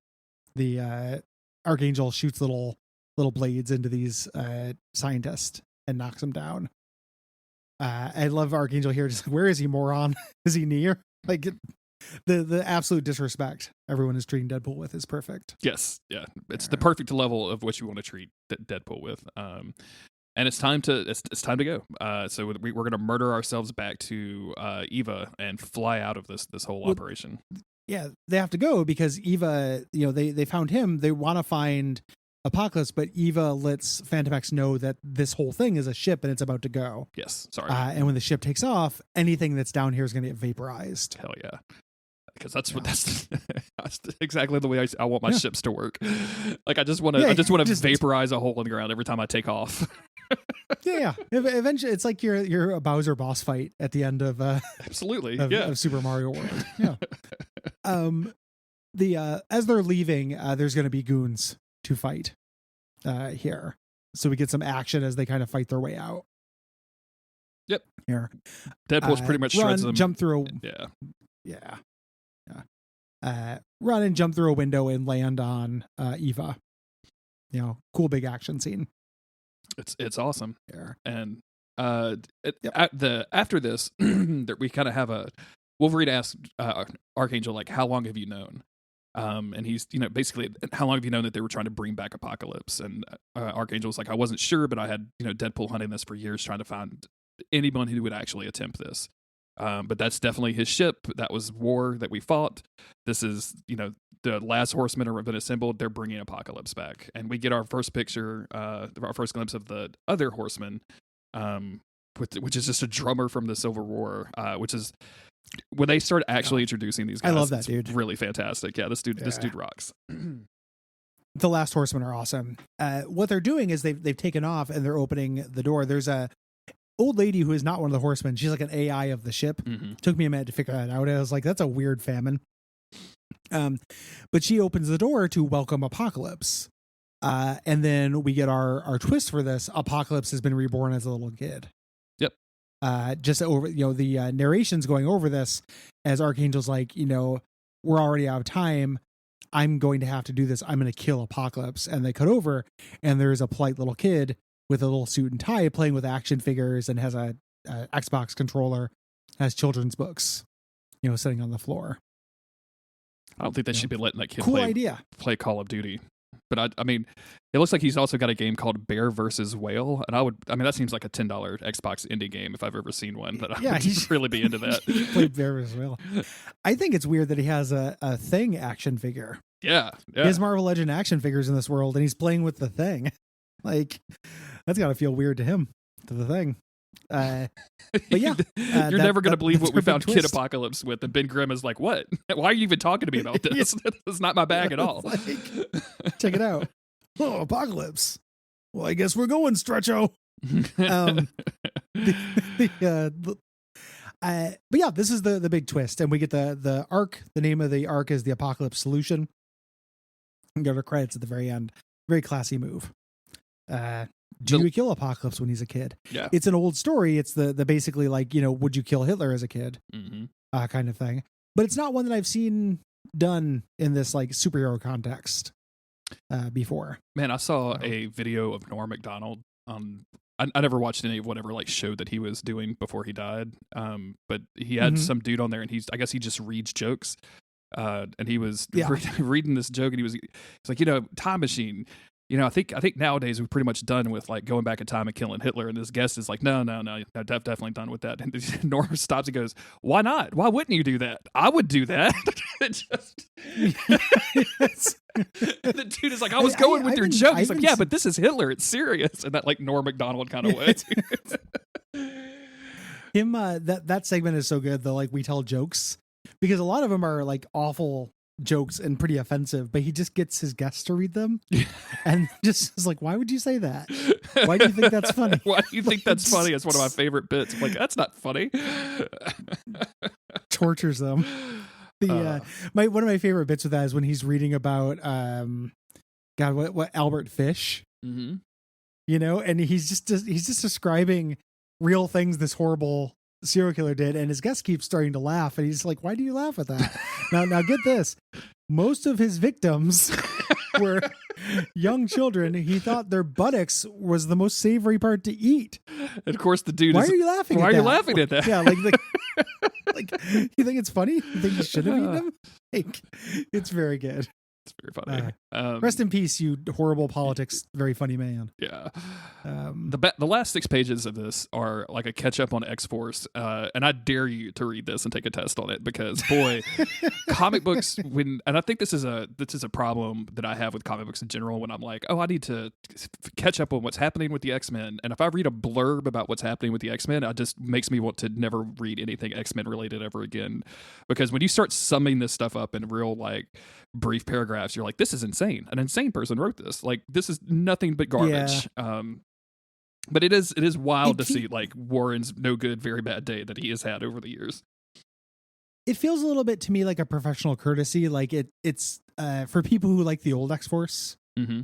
The Archangel shoots little blades into these scientists and knocks them down. I love Archangel here. Just where is he, moron? Is he near? Like the absolute disrespect everyone is treating Deadpool with is perfect. Yes, yeah, it's the perfect level of what you want to treat Deadpool with. And it's time to go. So we're going to murder ourselves back to Eva and fly out of this whole operation. Yeah, they have to go because Eva, they found him. They want to find Apocalypse, but Eva lets Phantom X know that this whole thing is a ship and it's about to go. Yes, sorry. And when the ship takes off, anything that's down here is going to get vaporized. Hell yeah. Because that's exactly the way I want my ships to work. Like I just want to vaporize a hole in the ground every time I take off. Yeah. Eventually, it's like you're a Bowser boss fight at the end of absolutely of Super Mario World. Yeah. As they're leaving, there's going to be goons to fight here, so we get some action as they kind of fight their way out. Yep. Here, Deadpool's pretty much shreds them. Jump through. Yeah. Run and jump through a window and land on Eva. Cool big action scene. It's awesome. Yeah. And after this, we kind of have a Wolverine asks Archangel, like, how long have you known? And he's, basically, how long have you known that they were trying to bring back Apocalypse? And Archangel's like, I wasn't sure, but I had, Deadpool hunting this for years, trying to find anyone who would actually attempt this. But that's definitely his ship. That was war that we fought. This is, the last horsemen have been assembled. They're bringing Apocalypse back. And we get our first picture, our first glimpse of the other horseman, which is just a drummer from the Civil War, which is when they start actually introducing these guys. I love that dude. Really fantastic. Yeah, this dude rocks. The Last Horsemen are awesome. What they're doing is they've taken off and they're opening the door. There's a old lady who is not one of the horsemen. She's like an AI of the ship. Took me a minute to figure that out. I was like, that's a weird famine. But she opens the door to welcome Apocalypse. And then we get our twist for this. Apocalypse has been reborn as a little kid. Yep. Just over, the narration's going over this as Archangel's like, we're already out of time. I'm going to have to do this. I'm going to kill Apocalypse. And they cut over and there's a polite little kid with a little suit and tie playing with action figures and has a Xbox controller, has children's books, sitting on the floor. I don't think they should be letting that kid play Call of Duty. But I mean, it looks like he's also got a game called Bear versus Whale, and that seems like a $10 Xbox indie game if I've ever seen one. But I would really be into that. Played Bear versus Whale. I think it's weird that he has a Thing action figure. Yeah. He has Marvel Legend action figures in this world, and he's playing with the Thing. Like, that's got to feel weird to him, to the Thing. But yeah, you're never going to believe what we found Kid Apocalypse with. And Ben Grimm is like, what? Why are you even talking to me about this? It's not my bag at all. Check it out. Oh, Apocalypse. Well, I guess we're going, Stretcho. But yeah, this is the big twist. And we get the arc. The name of the arc is the Apocalypse Solution. And go to credits at the very end. Very classy move. Do you kill Apocalypse when he's a kid? Yeah. It's an old story. It's the basically like, would you kill Hitler as a kid? Kind of thing. But it's not one that I've seen done in this like superhero context before. Man, I saw a video of Norm Macdonald on. I never watched any of whatever like show that he was doing before he died. But he had some dude on there, and I guess he just reads jokes. And he was reading this joke, and he's like, time machine. I think nowadays we're pretty much done with like going back in time and killing Hitler. And this guest is like, no, definitely done with that. And Norm stops and goes, why not? Why wouldn't you do that? I would do that. The dude is like, I was going with your joke. He's like, yeah, but this is Hitler. It's serious. And that like Norm Macdonald kind of way. Him, that segment is so good though. Like we tell jokes because a lot of them are like awful jokes and pretty offensive, but he just gets his guests to read them and just is like, why would you say that? Why do you think that's funny? Why do you think that's funny? It's one of my favorite bits. I'm like, that's not funny. Tortures them. One of my favorite bits with that is when he's reading about what Albert Fish, and he's just describing real things this horrible serial killer did, and his guest keeps starting to laugh, and he's like, why do you laugh at that? now get this, most of his victims were young children. He thought their buttocks was the most savory part to eat, and of course the dude why are you laughing at that? Yeah, like you think it's funny? You think you should have eaten them? Like, it's very good. It's very funny. Rest in peace, you horrible politics, very funny man. Yeah. The last 6 pages of this are like a catch up on X-Force, and I dare you to read this and take a test on it because boy, comic books and I think this is a problem that I have with comic books in general when I'm like, oh, I need to catch up on what's happening with the X-Men, and if I read a blurb about what's happening with the X-Men, it just makes me want to never read anything X-Men related ever again, because when you start summing this stuff up in real like brief paragraphs, you're like, this is insane. An insane person wrote this. Like, this is nothing but garbage. Yeah. But it is wild to see like Warren's no good, very bad day that he has had over the years. It feels a little bit to me like a professional courtesy. Like it's for people who like the old X-Force,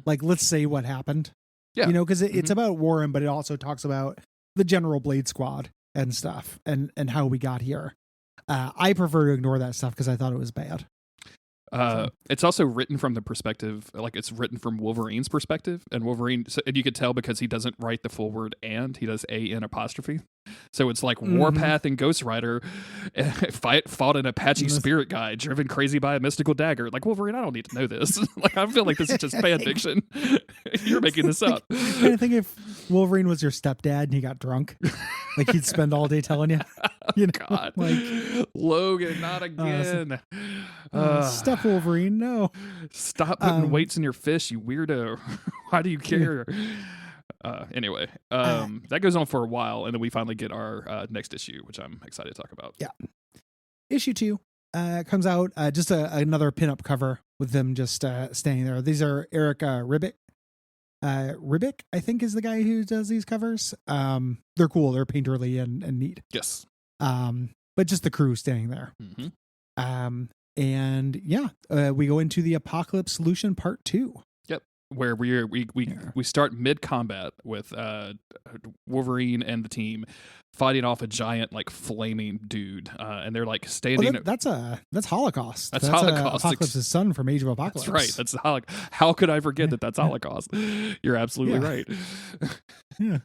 like let's say what happened. Yeah. Because it's about Warren, but it also talks about the general Blade Squad and stuff and how we got here. I prefer to ignore that stuff because I thought it was bad. It's also written from the perspective, like it's written from Wolverine's perspective, and Wolverine, and you could tell because he doesn't write the full word and, he does A-N apostrophe. So it's like Warpath and Ghost Rider fought an Apache spirit guy driven crazy by a mystical dagger. Like, Wolverine, I don't need to know this. Like, I feel like this is just fan fiction. You're making this up. Kind of think if Wolverine was your stepdad and he got drunk, like he'd spend all day telling you, you know, God, like Logan, not again. Step Wolverine, no. Stop putting weights in your fish, you weirdo. Why do you care? Anyway, that goes on for a while, and then we finally get our next issue, which I'm excited to talk about. Yeah. Issue 2 comes out, just another pinup cover with them just standing there. These are Eric Ribic. Ribic, I think, is the guy who does these covers. They're cool. They're painterly and neat. Yes. But just the crew standing there. And yeah, we go into the Apocalypse Solution Part 2. Yep. Where we start mid combat with Wolverine and the team fighting off a giant like flaming dude, and they're like standing. That's Holocaust. That's Holocaust. Apocalypse's son from Age of Apocalypse. That's right. That's How could I forget that? That's Holocaust. You're absolutely right. Yeah.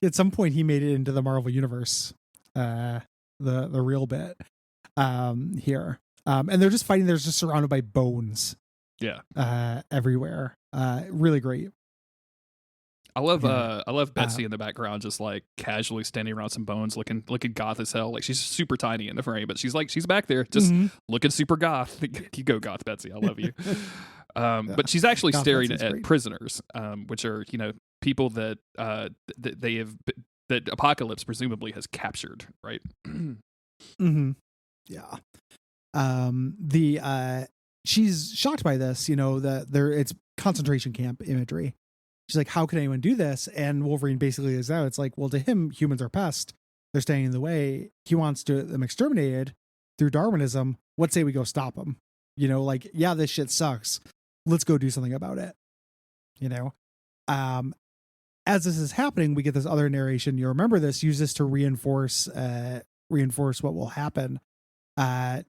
At some point he made it into the Marvel universe. The real bit here. And they're just fighting. They're just surrounded by bones. Yeah. Everywhere. Really great. I love Betsy in the background, just like casually standing around some bones, looking goth as hell. Like she's super tiny in the frame, but she's back there, just looking super goth. You go goth, Betsy. I love you. But she's actually staring at prisoners, which are people that that Apocalypse presumably has captured, right? Yeah. She's shocked by this, it's concentration camp imagery. She's like, how can anyone do this? And Wolverine basically is out. It's like, well, to him, humans are pests. They're standing in the way. He wants them exterminated through Darwinism. What say we go stop them? Yeah, this shit sucks. Let's go do something about it. As this is happening, we get this other narration. You remember this, use this to reinforce what will happen. And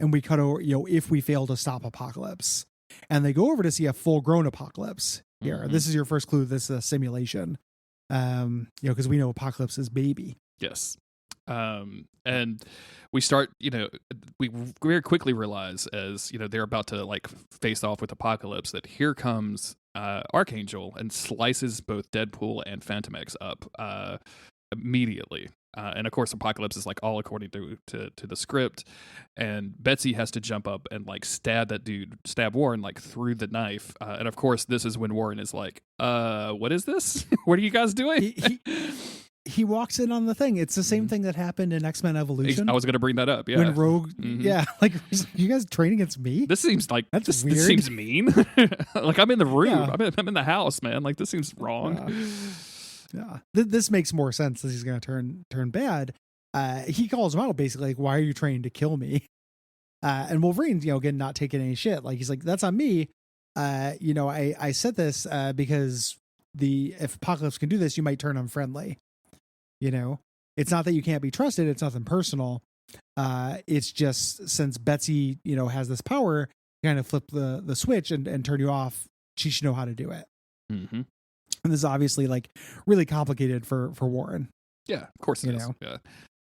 we cut over, if we fail to stop Apocalypse, and they go over to see a full grown Apocalypse here. This is your first clue. This is a simulation. Because we know Apocalypse is baby. Yes. And we start, we very quickly realize as, they're about to like face off with Apocalypse that here comes Archangel and slices both Deadpool and Phantom X up immediately. And of course, Apocalypse is like all according to the script, and Betsy has to jump up and like stab Warren like through the knife. And of course, this is when Warren is like, "What is this? What are you guys doing?" He walks in on the thing. It's the same thing that happened in X-Men Evolution. I was going to bring that up. Yeah, when Rogue, like you guys training against me. This seems like that's weird. This seems mean. Like I'm in the room. Yeah. I'm in the house, man. Like this seems wrong. Yeah, this makes more sense as he's going to turn bad. He calls him out basically, like, "Why are you trying to kill me?" And Wolverine's, again, not taking any shit. Like he's like, "That's on me." I said this because if Apocalypse can do this, you might turn unfriendly. It's not that you can't be trusted. It's nothing personal. It's just since Betsy, has this power, kind of flip the switch and turn you off. She should know how to do it. Mm-hmm. And this is obviously like really complicated for Warren. Yeah, of course it is. Yeah.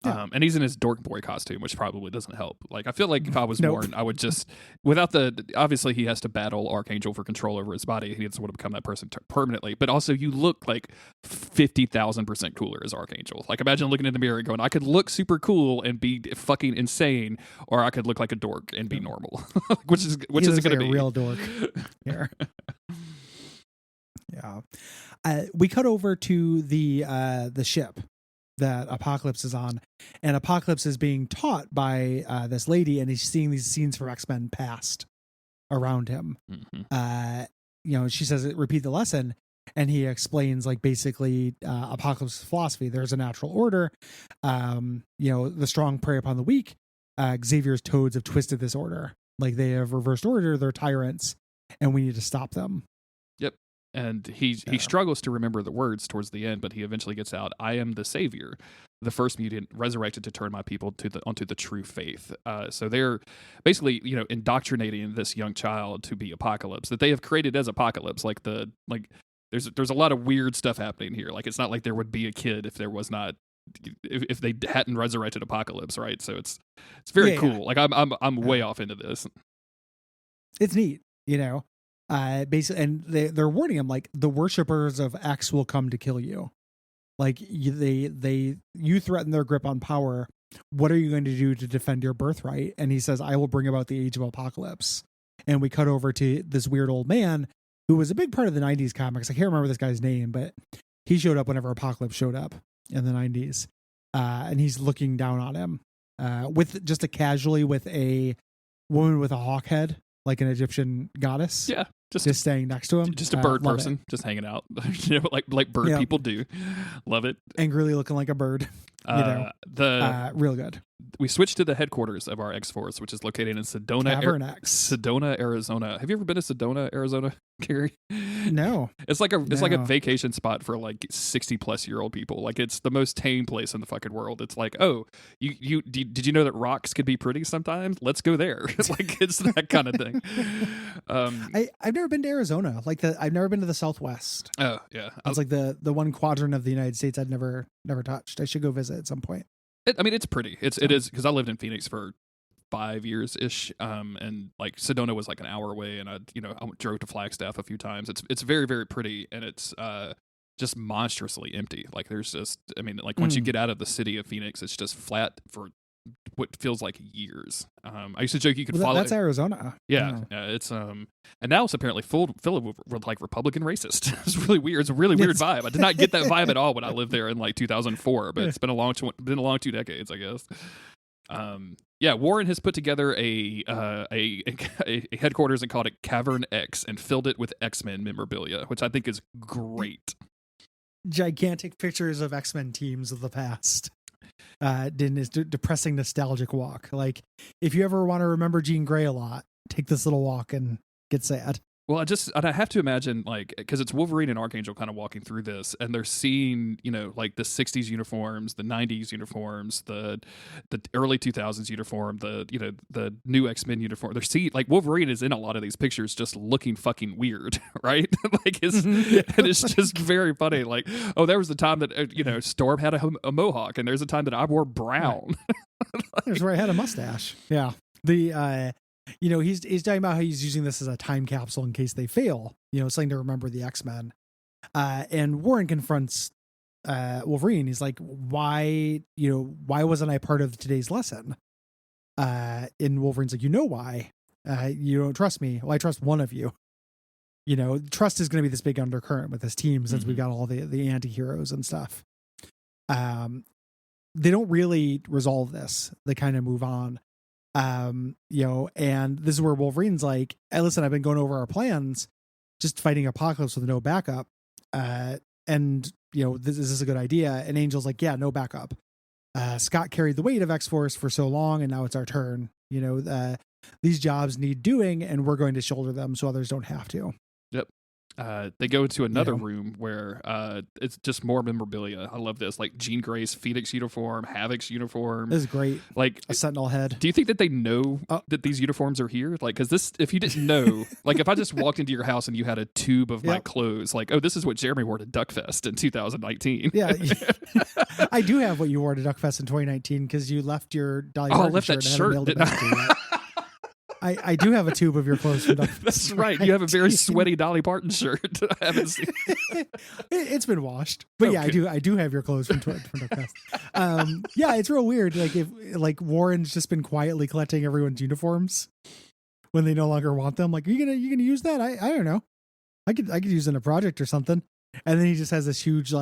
And he's in his dork boy costume, which probably doesn't help. Like, I feel like if I was Warren, I would just, obviously he has to battle Archangel for control over his body. He doesn't want to become that person permanently. But also you look like 50,000% cooler as Archangel. Like, imagine looking in the mirror and going, I could look super cool and be fucking insane, or I could look like a dork and be normal. which is it going to be? A real dork here. Yeah. We cut over to the ship that Apocalypse is on, and Apocalypse is being taught by this lady, and he's seeing these scenes from X-Men past around him. She says, repeat the lesson, and he explains like basically Apocalypse's philosophy. There's a natural order. The strong prey upon the weak. Xavier's toads have twisted this order. Like they have reversed order. They're tyrants, and we need to stop them. And he struggles to remember the words towards the end, but he eventually gets out, "I am the savior, the first mutant resurrected to turn my people onto the true faith." So they're basically, indoctrinating this young child to be Apocalypse that they have created as Apocalypse. Like there's a lot of weird stuff happening here. Like, it's not like there would be a kid if there was not, if they hadn't resurrected Apocalypse, right? So it's very cool. Like, I'm way off into this. It's neat, basically, and they're warning him, like, the worshippers of X will come to kill you. Like, you threaten their grip on power. What are you going to do to defend your birthright? And he says, I will bring about the age of Apocalypse. And we cut over to this weird old man who was a big part of the 90s comics. I can't remember this guy's name, but he showed up whenever Apocalypse showed up in the 90s. And he's looking down on him with just casually with a woman with a hawk head, like an Egyptian goddess. Yeah. Just staying next to him. Just a bird person, just hanging out, like bird people do. Love it. Angrily looking like a bird. Real good. We switched to the headquarters of our X-Force, which is located in Sedona, Arizona. Have you ever been to Sedona, Arizona, Carrie? No. It's like a vacation spot for like 60-plus-year-old people. Like, it's the most tame place in the fucking world. It's like, oh, did you know that rocks could be pretty sometimes? Let's go there. Like, it's that kind of thing. I've never been to Arizona. Like, I've never been to the Southwest. Oh yeah, it's like the one quadrant of the United States I'd never touched. I should go visit at some point. It's pretty. It is, because I lived in Phoenix for 5 years ish, and like Sedona was like an hour away, and I drove to Flagstaff a few times. It's very, very pretty, and it's just monstrously empty. Like, there's just, once you get out of the city of Phoenix, it's just flat for what feels like years. I used to joke you could follow. That's Arizona. Yeah, it's and now it's apparently filled with like Republican racist. It's really weird. It's a really weird vibe. I did not get that vibe at all when I lived there in like 2004. But it's been a long 2 decades, I guess. Warren has put together a headquarters and called it Cavern X and filled it with X-Men memorabilia, which I think is great. Gigantic pictures of X-Men teams of the past. In his depressing nostalgic walk. Like, if you ever want to remember Jean Grey a lot, take this little walk and get sad. Well, I have to imagine, like, because it's Wolverine and Archangel kind of walking through this, and they're seeing, like the 60s uniforms, the 90s uniforms, the early 2000s uniform, the new X-Men uniform. They're seeing, like, Wolverine is in a lot of these pictures just looking fucking weird, right? Like, and it's just very funny. Like, oh, there was the time that, Storm had a mohawk, and there's a time that I wore brown. Like, there's where I had a mustache. Yeah. He's talking about how he's using this as a time capsule in case they fail, something to remember the X-Men. And Warren confronts Wolverine. He's like, why wasn't I part of today's lesson? And Wolverine's like, why? You don't trust me. Well, I trust one of you. Trust is going to be this big undercurrent with this team since we've got all the anti-heroes and stuff. They don't really resolve this. They kind of move on. And this is where Wolverine's like, hey, listen, I've been going over our plans, just fighting Apocalypse with no backup. And this is a good idea. And Angel's like, yeah, no backup. Scott carried the weight of X-Force for so long, and now it's our turn. These jobs need doing, and we're going to shoulder them so others don't have to. Yep. They go into another room where it's just more memorabilia. I love this, like Jean Grey's Phoenix uniform, Havoc's uniform. This is great. Like a Sentinel head. Do you think that they know that these uniforms are here? Like, because this, if you didn't know, like if I just walked into your house and you had a tube of my clothes, like, oh, this is what Jeremy wore to Duckfest in 2019. Yeah, I do have what you wore to Duckfest in 2019 because you left your Dolly Parton I left that shirt. I do have a tube of your clothes from Duckfest. That's right. You have a very sweaty Dolly Parton shirt. I haven't seen. It's been washed, but I do have your clothes from Duckfest. It's real weird. Like, if Warren's just been quietly collecting everyone's uniforms when they no longer want them. Like, are you gonna use that? I don't know. I could use it in a project or something. And then he just has this huge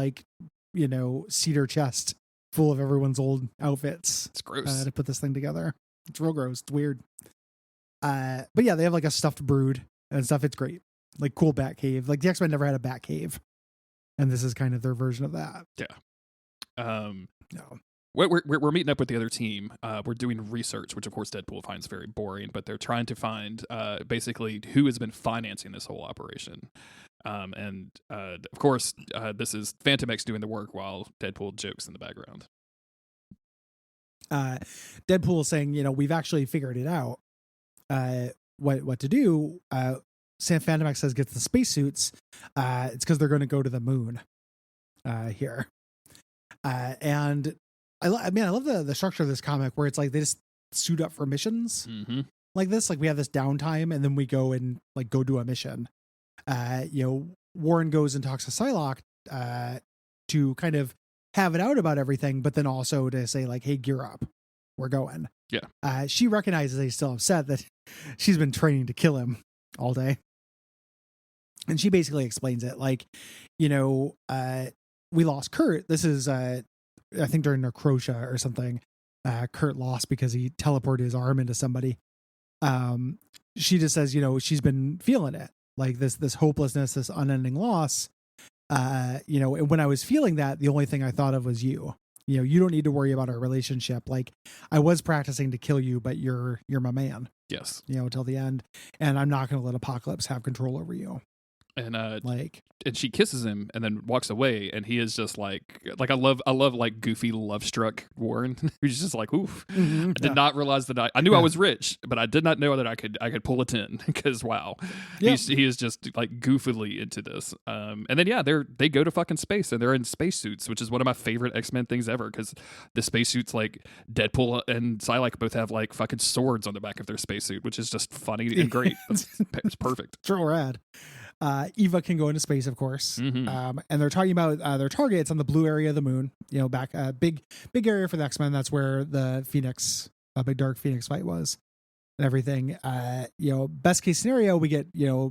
cedar chest full of everyone's old outfits. It's gross to put this thing together. It's real gross. It's weird. But yeah, they have like a stuffed brood and stuff. It's great. Like, cool bat cave. Like, the X-Men never had a bat cave, and this is kind of their version of that. Yeah. No. We're meeting up with the other team. We're doing research, which of course Deadpool finds very boring, but they're trying to find basically who has been financing this whole operation. And of course, this is Phantom X doing the work while Deadpool jokes in the background. Deadpool saying, we've actually figured it out. What to do. Phantom X says gets the spacesuits, it's because they're going to go to the moon here. And I love the structure of this comic where it's like they just suit up for missions like this. Like we have this downtime and then we go and like go do a mission. Warren goes and talks to Psylocke to kind of have it out about everything, but then also to say like, hey, gear up. We're going. Yeah. She recognizes he's still upset that she's been training to kill him all day. And she basically explains it like, we lost Kurt. This is, I think during Necrosha or something, Kurt lost because he teleported his arm into somebody. She just says, she's been feeling it, like this hopelessness, this unending loss. And when I was feeling that, the only thing I thought of was you. You don't need to worry about our relationship. Like I was practicing to kill you, but you're my man. Yes. Till the end. And I'm not going to let Apocalypse have control over you. And and she kisses him and then walks away, and he is just like I love like goofy love struck Warren who's just like, oof. I did not realize that I knew I was rich, but I did not know that I could pull a 10 because wow. Yep. He is just like goofily into this. And then they go to fucking space and they're in spacesuits, which is one of my favorite X-Men things ever, because the spacesuits, like Deadpool and Psylocke both have like fucking swords on the back of their spacesuit, which is just funny and great. It's perfect. Sure, rad. Eva can go into space, of course. And they're talking about their targets on the blue area of the moon. Back big area for the X-Men. That's where the Phoenix, big dark Phoenix fight was, and everything. Best case scenario, we get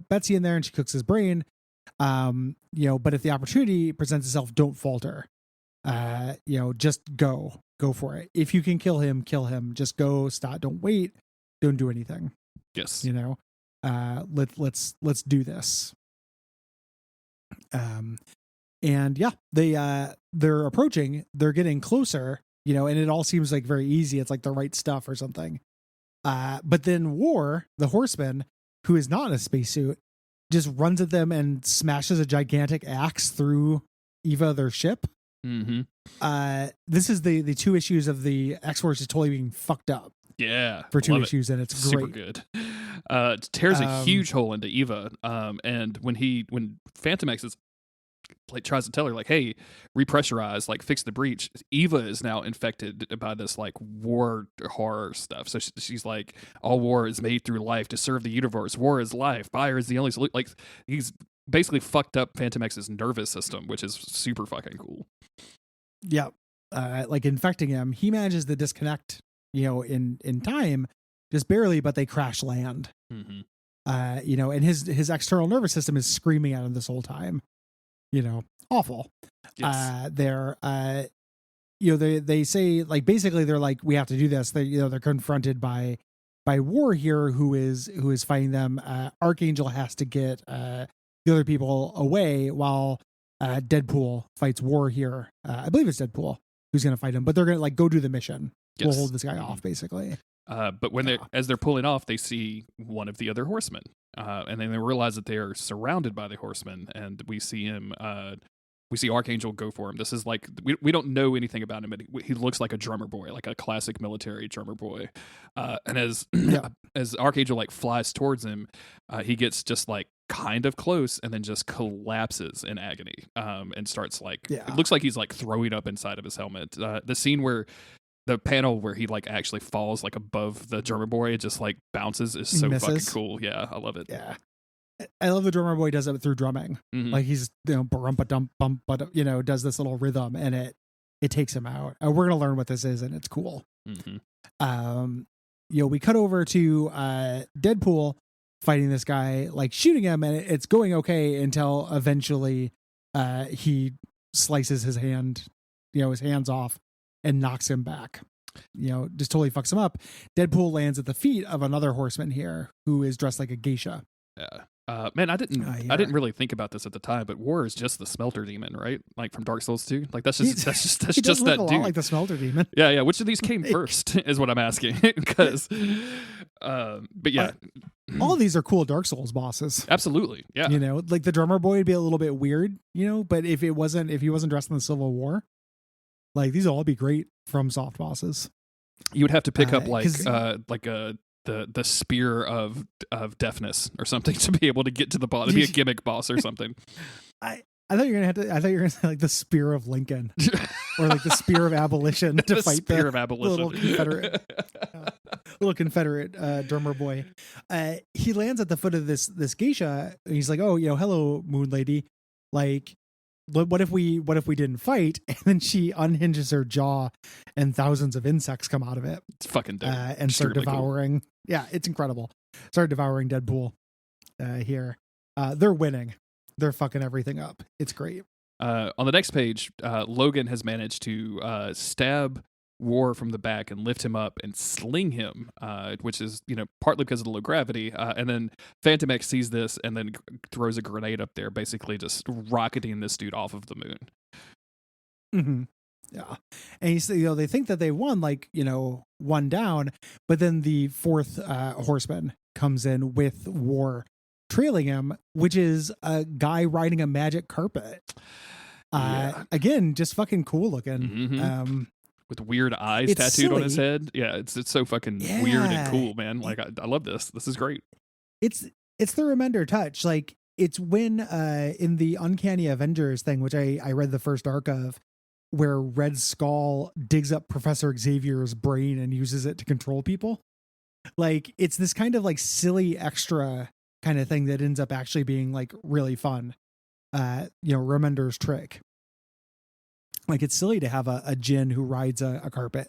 Betsy in there and she cooks his brain. But if the opportunity presents itself, don't falter. Just go for it. If you can kill him, kill him. Just go. Stop. Don't wait. Don't do anything. Yes. Let's do this. They're approaching, they're getting closer, and it all seems like very easy. It's like the right stuff or something. But then War, the Horseman, who is not in a spacesuit, just runs at them and smashes a gigantic axe through Eva, their ship. This is the 2 issues of the X-Force is totally being fucked up. Yeah. For 2 issues, and it's super great. Good. It tears a huge hole into Eva. And when Phantom X is like tries to tell her like, hey, repressurize, like fix the breach, Eva is now infected by this like war horror stuff. So she's like, all war is made through life to serve the universe. War is life. Fire is the only solution. Like he's basically fucked up Phantom X's nervous system, which is super fucking cool. Yeah. Like infecting him, he manages to disconnect, in time, just barely, but they crash land. And his external nervous system is screaming at him this whole time. Awful. Yes. They say like basically they're like, we have to do this. They're confronted by War here, who is fighting them. Archangel has to get the other people away while Deadpool fights War here. I believe it's Deadpool who's going to fight him, but they're going to like go do the mission. Yes. We'll hold this guy off basically. But when as they're pulling off, they see one of the other horsemen, and then they realize that they are surrounded by the horsemen, and we see him. We see Archangel go for him. This is like we don't know anything about him, but he looks like a drummer boy, like a classic military drummer boy. And as Archangel like flies towards him, he gets just like kind of close, and then just collapses in agony, and starts like it looks like he's like throwing up inside of his helmet. The scene where. The panel where he like actually falls like above the drummer boy, it just like bounces, is so fucking cool. Yeah, I love it. Yeah, I love the drummer boy does it through drumming. Like he's bump, but does this little rhythm, and it takes him out. We're gonna learn what this is, and it's cool. We cut over to Deadpool fighting this guy, like shooting him, and it's going okay until eventually he slices his hand, his hands off. And knocks him back, just totally fucks him up. Deadpool lands at the feet of another horseman here who is dressed like a geisha. Yeah. Man, I didn't really think about this at the time, but War is just the Smelter Demon, right? Like from Dark Souls 2. Like that's just he does look that a lot dude. like the Smelter Demon. Yeah. Which of these came first is what I'm asking. Because, but yeah, all of these are cool Dark Souls bosses. Absolutely. Yeah. Like the drummer boy would be a little bit weird, but if he wasn't dressed in the Civil War. Like these will all be great from soft bosses. You would have to pick up like a the spear of deafness or something to be able to get to the boss, to be a gimmick boss or something. I thought you were gonna say like the spear of Lincoln or like the spear of abolition to fight spear of abolition. little Confederate drummer boy. He lands at the foot of this geisha and he's like, oh, hello, moon lady. Like, what if we didn't fight? And then she unhinges her jaw and thousands of insects come out of it. It's fucking dope. And start devouring. Cool. Yeah, it's incredible. Start devouring Deadpool here. They're winning. They're fucking everything up. It's great. On the next page, Logan has managed to stab War from the back and lift him up and sling him, which is, partly because of the low gravity. And then Phantom X sees this and then throws a grenade up there, basically just rocketing this dude off of the moon. Mm-hmm. Yeah. And he's, they think that they won, one down, but then the fourth horseman comes in with War trailing him, which is a guy riding a magic carpet. Again, just fucking cool looking. Mm-hmm. With weird eyes tattooed silly on his head. Yeah, it's so fucking weird and cool, man. Like I love this. This is great. It's the Remender touch. Like it's when in the Uncanny Avengers thing, which I read the first arc of, where Red Skull digs up Professor Xavier's brain and uses it to control people. Like it's this kind of like silly extra kind of thing that ends up actually being like really fun. Remender's trick. Like it's silly to have a djinn who rides a carpet.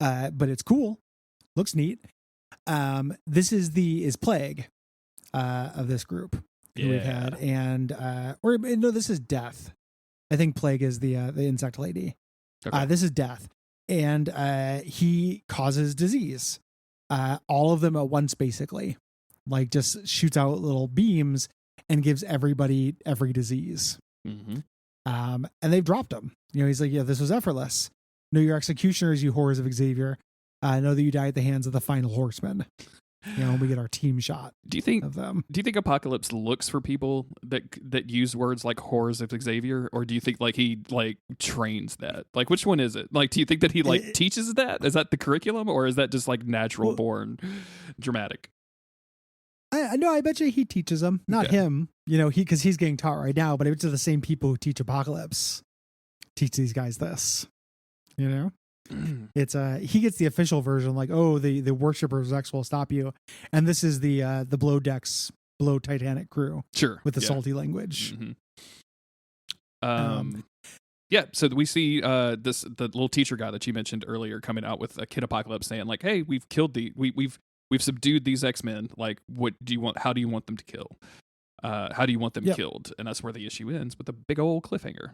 But it's cool. Looks neat. This is Plague of this group who we've had. And this is Death. I think Plague is the insect lady. Okay. This is Death. And he causes disease. All of them at once, basically. Like just shoots out little beams and gives everybody every disease. Mm-hmm. And they've dropped him. He's like, yeah, this was effortless. Know your executioners, you horrors of Xavier. Know that you die at the hands of the final horseman. When we get our team shot. Do you think of them? Do you think Apocalypse looks for people that use words like horrors of Xavier, or do you think like he like trains that? Like which one is it? Like do you think that he like teaches that? Is that the curriculum, or is that just like natural born dramatic? I bet you he teaches them, not him. Because he's getting taught right now. But I bet you the same people who teach Apocalypse teach these guys this. It's he gets the official version, like, oh, the worshippers X will stop you, and this is the below Titanic crew, sure, with the salty language. Mm-hmm. So we see the little teacher guy that you mentioned earlier coming out with a Kid Apocalypse saying like, hey, we've killed we've subdued these X-Men. Like, what do you want? How do you want them to kill? How do you want them killed? And that's where the issue ends, with a big old cliffhanger.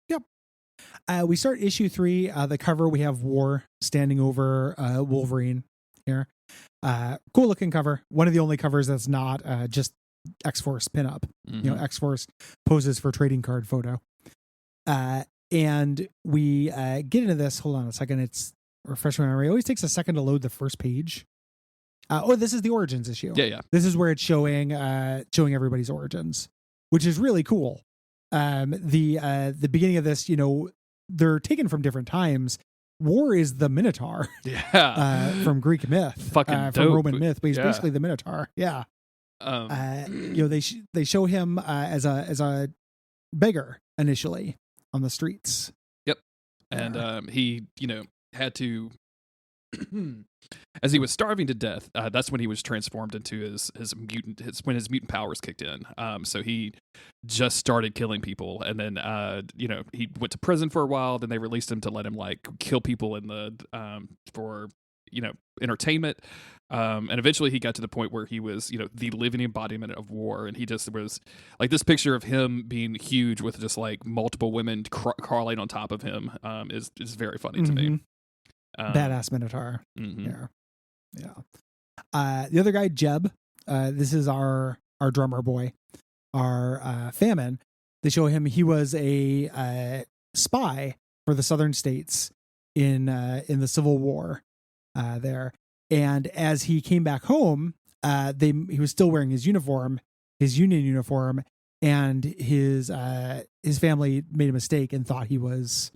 Yep. We start issue 3. The cover, we have War standing over Wolverine here. Cool looking cover. One of the only covers that's not just X-Force pinup. Mm-hmm. X-Force poses for trading card photo. And we get into this. Hold on a second. It's refresh my memory. It always takes a second to load the first page. This is the Origins issue. Yeah. This is where it's showing everybody's origins, which is really cool. The beginning of this, they're taken from different times. War is the Minotaur, from Greek myth, fucking from Roman myth, but he's basically the Minotaur. Yeah. They show him as a beggar initially on the streets. Yep, and he had to. As he was starving to death, that's when he was transformed into his mutant powers kicked in. So he just started killing people, and then he went to prison for a while. Then they released him to let him like kill people in the for entertainment. And eventually he got to the point where he was the living embodiment of war, and he just was like this picture of him being huge with just like multiple women crawling on top of him is very funny to me. Badass Minotaur. Mm-hmm. Yeah. The other guy, Jeb, this is our drummer boy, our Famine. They show him he was a spy for the southern states in the Civil War there. And as he came back home, he was still wearing his uniform, his Union uniform, and his family made a mistake and thought he was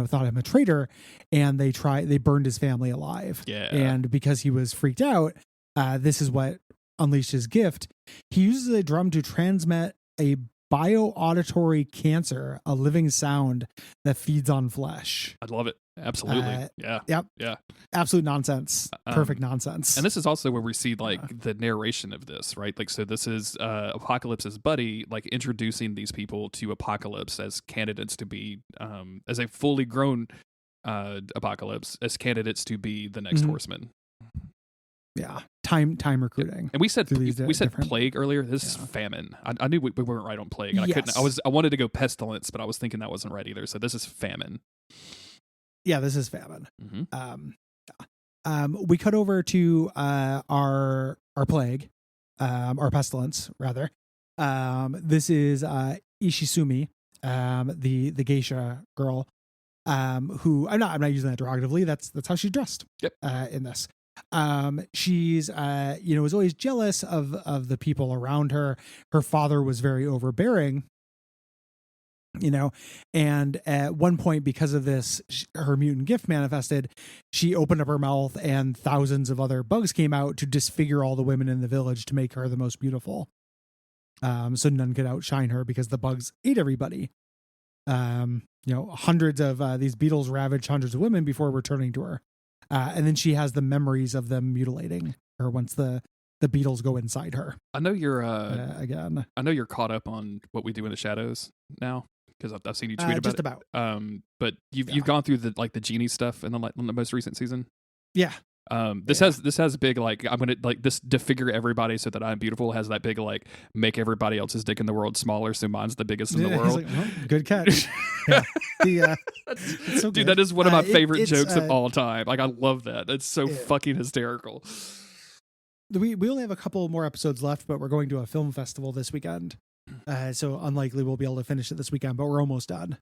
thought him a traitor, and they burned his family alive. Yeah. And because he was freaked out, this is what unleashed his gift. He uses a drum to transmit a bioauditory cancer, a living sound that feeds on flesh. I love it. Absolutely. Yep. Yeah. Absolute nonsense. Perfect nonsense. And this is also where we see the narration of this, right? Like, so this is Apocalypse's buddy, like introducing these people to Apocalypse as candidates to be, as a fully grown Apocalypse, as candidates to be the next Horseman. Yeah, time recruiting. And we said plague earlier. This is famine. I knew we weren't right on plague. And I wanted to go pestilence, but I was thinking that wasn't right either. So this is famine. Yeah, this is famine. We cut over to our plague, our pestilence rather. This is Ishisumi, the geisha girl, who I'm not using that derogatively. That's how she's dressed. Yep. In this. She's was always jealous of the people around her. Her father was very overbearing, and at one point, because of this, her mutant gift manifested. She opened up her mouth and thousands of other bugs came out to disfigure all the women in the village to make her the most beautiful. So none could outshine her because the bugs ate everybody. Hundreds of these beetles ravaged hundreds of women before returning to her. And then she has the memories of them mutilating her once the beetles go inside her. I know you're again. I know you're caught up on What We Do in the Shadows now, because I've seen you tweet about just it. about. But you've gone through the genie stuff in the most recent season. Yeah. This has big I'm gonna this disfigure everybody so that I'm beautiful. Has that big make everybody else's dick in the world smaller so mine's the biggest in the world. Good catch. Yeah. So dude, that is one of my favorite jokes of all time. I love that. It's so fucking hysterical. We only have a couple more episodes left, but we're going to a film festival this weekend. So unlikely we'll be able to finish it this weekend, but we're almost done.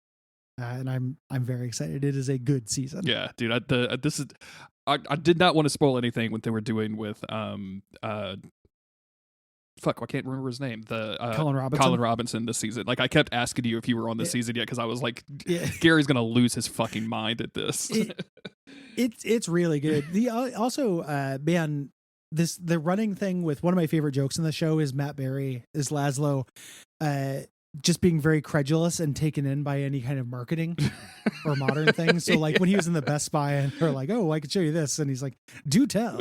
And I'm very excited. It is a good season. Yeah, dude. I did not want to spoil anything what they were doing with I can't remember his name. The Colin Robinson this season. I kept asking you if you were on this season yet, because I was like, Gary's gonna lose his fucking mind at this. It's really good. The running thing with one of my favorite jokes in the show is Matt Berry is Laszlo, just being very credulous and taken in by any kind of marketing or modern thing. So when he was in the Best Buy and they're like, oh, I could show you this. And he's like, do tell.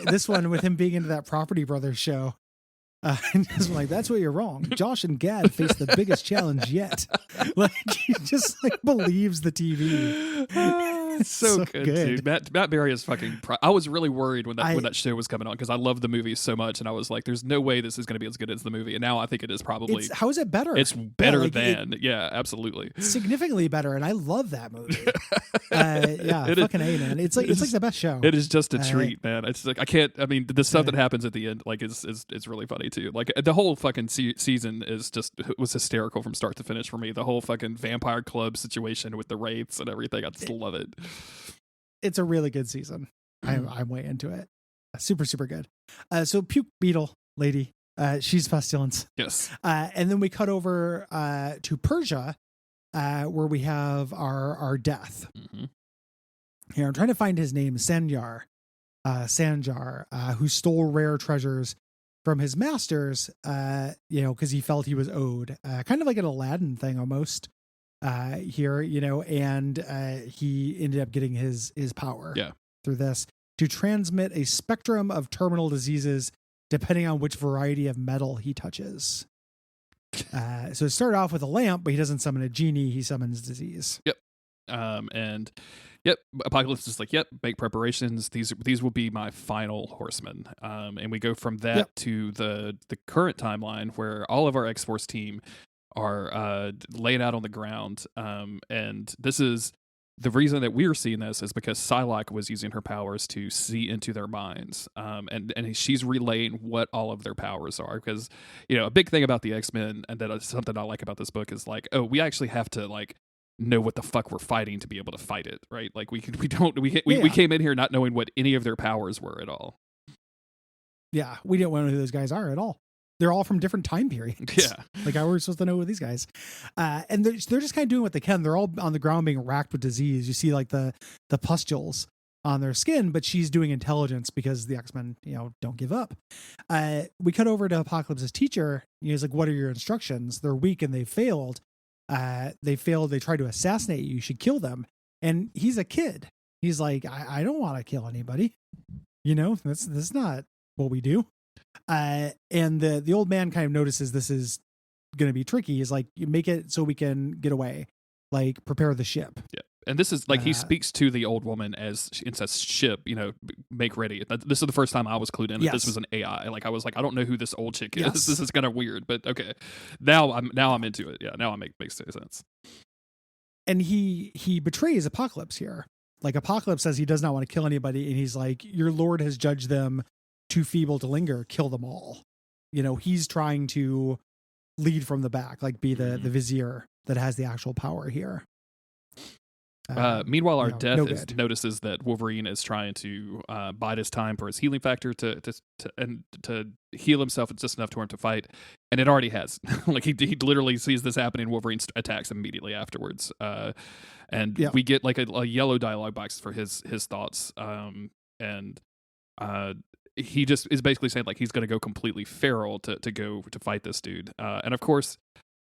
This one with him being into that Property Brothers show. And just like, that's where you're wrong. Josh and Gad face the biggest challenge yet. He just believes the TV. It's so good, dude. Matt Berry is fucking. I was really worried when that show was coming on, because I love the movie so much, and I was like, "There's no way this is going to be as good as the movie." And now I think it is probably. How is it better? It's better than. Absolutely. Significantly better, and I love that movie. Fucking A, man. It's like the best show. It is just a treat, man. It's I can't. I mean, the stuff that happens at the end, is really funny too. The whole fucking season was hysterical from start to finish for me. The whole fucking vampire club situation with the wraiths and everything. I just love it. It's a really good season. I'm way into it. Super, super good. So puke beetle lady, she's pestilence. Yes. And then we cut over to Persia, where we have our death. Mm-hmm. Here, I'm trying to find his name, Sanjar, who stole rare treasures from his masters, because he felt he was owed, kind of like an Aladdin thing almost. Here, and he ended up getting his power through this to transmit a spectrum of terminal diseases depending on which variety of metal he touches. So it started off with a lamp, but he doesn't summon a genie, he summons disease. Yep. Apocalypse is like, make preparations. These will be my final horsemen. And we go from that to the current timeline where all of our X-Force team are laying out on the ground. And this is the reason that we're seeing this is because Psylocke was using her powers to see into their minds. And she's relaying what all of their powers are. Because, a big thing about the X-Men, and that is something I like about this book, is we actually have to know what the fuck we're fighting to be able to fight it, right? We came in here not knowing what any of their powers were at all. Yeah, we didn't know who those guys are at all. they're all from different time periods. Yeah. Like, how are we supposed to know with these guys? And they're just kind of doing what they can. They're all on the ground being racked with disease. You see like the pustules on their skin, but she's doing intelligence because the X-Men, don't give up. We cut over to Apocalypse's teacher. He's like, what are your instructions? They're weak and they failed. They tried to assassinate you. You should kill them. And he's a kid. He's like, I don't want to kill anybody. That's not what we do. And the old man kind of notices this is going to be tricky. He's like, you make it so we can get away, like prepare the ship. Yeah. And this is like, he speaks to the old woman as it says ship, make ready. This is the first time I was clued in that this was an AI. Like, I was like, I don't know who this old chick is. Yes. This is kind of weird, but okay. Now I'm into it. Yeah. Now it makes sense. And he betrays Apocalypse here. Like, Apocalypse says he does not want to kill anybody. And he's like, your Lord has judged them too feeble to linger, kill them all. He's trying to lead from the back, like be the vizier that has the actual power here. Meanwhile, our Death notices that Wolverine is trying to bide his time for his healing factor to heal himself. It's just enough to him to fight, and it already has. Like, he literally sees this happening. Wolverine attacks immediately afterwards, and we get like a yellow dialogue box for his thoughts, and he just is basically saying like he's going to go completely feral to go to fight this dude, and of course.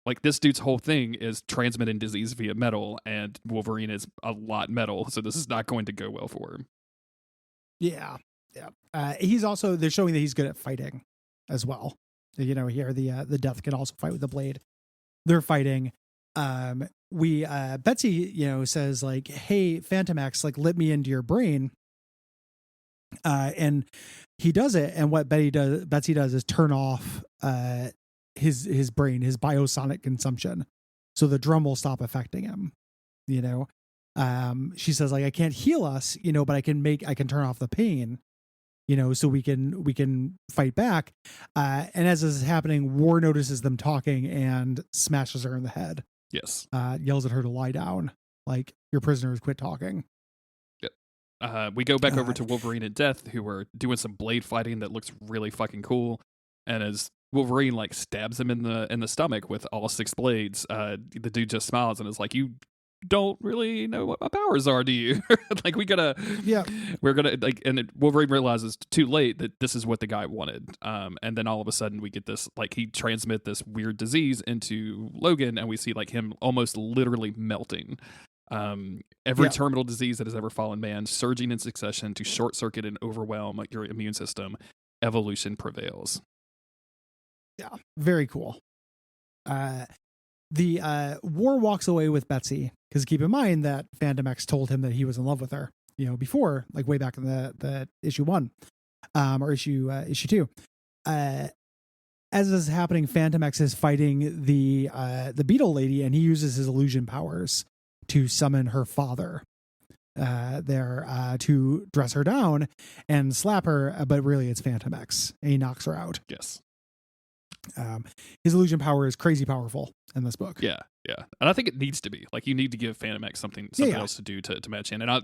Like, this dude's whole thing is transmitting disease via metal, and Wolverine is a lot metal, so this is not going to go well for him. Yeah. He's also, they're showing that he's good at fighting as well. Here the Death can also fight with the blade. They're fighting. Betsy, says like, hey, Phantom X, like, let me into your brain. And he does it, and what Betsy does is turn off his brain, his biosonic consumption, so the drum will stop affecting him. She says like, I can't heal us, but I can turn off the pain, so we can fight back. And as this is happening, War notices them talking and smashes her in the head. Yes. Yells at her to lie down, like, your prisoners, quit talking. Yep. We go back over to Wolverine and Death, who are doing some blade fighting that looks really fucking cool. And as Wolverine like stabs him in the stomach with all 6 blades, the dude just smiles and is like, you don't really know what my powers are, do you? Like, we're gonna like, and Wolverine realizes too late that this is what the guy wanted. And then all of a sudden we get this, like, he transmit this weird disease into Logan, and we see like him almost literally melting. Every terminal disease that has ever fallen man, surging in succession to short circuit and overwhelm your immune system. Evolution prevails. Yeah, very cool. The War walks away with Betsy, because keep in mind that Phantom X told him that he was in love with her, before, like way back in the issue 1, or issue 2. As this is happening, Phantom X is fighting the Beetle Lady, and he uses his illusion powers to summon her father to dress her down and slap her, but really it's Phantom X, and he knocks her out. Yes. His illusion power is crazy powerful in this book. Yeah. And I think it needs to be. Like, you need to give Phantom X something else to do to match in. And I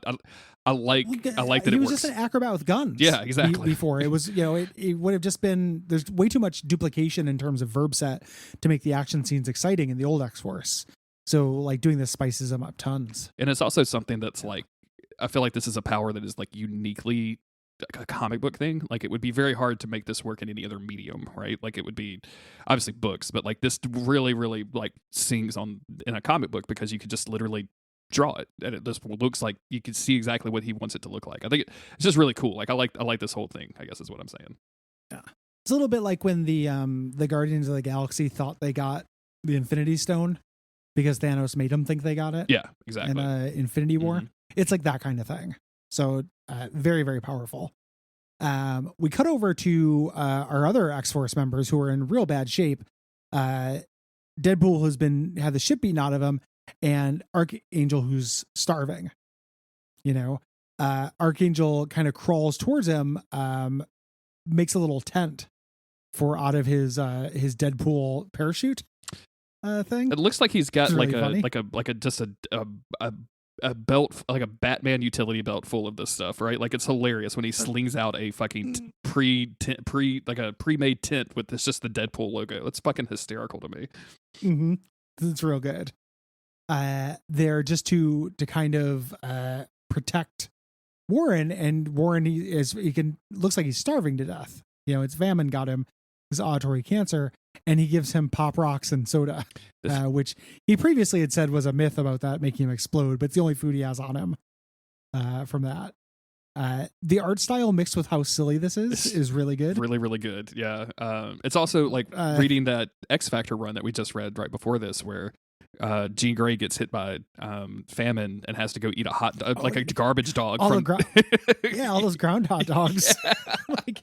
like that it works. He was just an acrobat with guns. Yeah, exactly. Before it was, it would have just been, there's way too much duplication in terms of verb set to make the action scenes exciting in the old X-Force. So like, doing this spices them up tons. And it's also something that's like, I feel like this is a power that is like uniquely a comic book thing. Like, it would be very hard to make this work in any other medium, right? Like, it would be obviously books, but like, this really like sings in a comic book, because you could just literally draw it, and it just looks like you can see exactly what he wants it to look like. I think it's just really cool. Like, I like this whole thing, I guess is what I'm saying. Yeah, it's a little bit like when the Guardians of the Galaxy thought they got the Infinity Stone because Thanos made them think they got it. Yeah, exactly. In Infinity War. It's like that kind of thing. So very, very powerful. We cut over to our other X-Force members who are in real bad shape. Deadpool has had the ship beaten out of him, and Archangel, who's starving. Archangel kind of crawls towards him, makes a little tent out of his Deadpool parachute thing. It looks like he's got really like a just a a belt, like a Batman utility belt full of this stuff, right? Like it's hilarious when he slings out a fucking pre-made tent with this, just the Deadpool logo. It's fucking hysterical to me. Mm-hmm. It's real good. They're just to kind of protect Warren, and Warren looks like he's starving to death. It's famine got him his auditory cancer, and he gives him pop rocks and soda, which he previously had said was a myth about that making him explode, but it's the only food he has on him from that. The art style mixed with how silly this is really good. Really, really good. Yeah. It's also like reading that X Factor run that we just read right before this, where Jean Grey gets hit by famine and has to go eat a hot dog, like a garbage dog. All those ground hot dogs. Yeah. Like,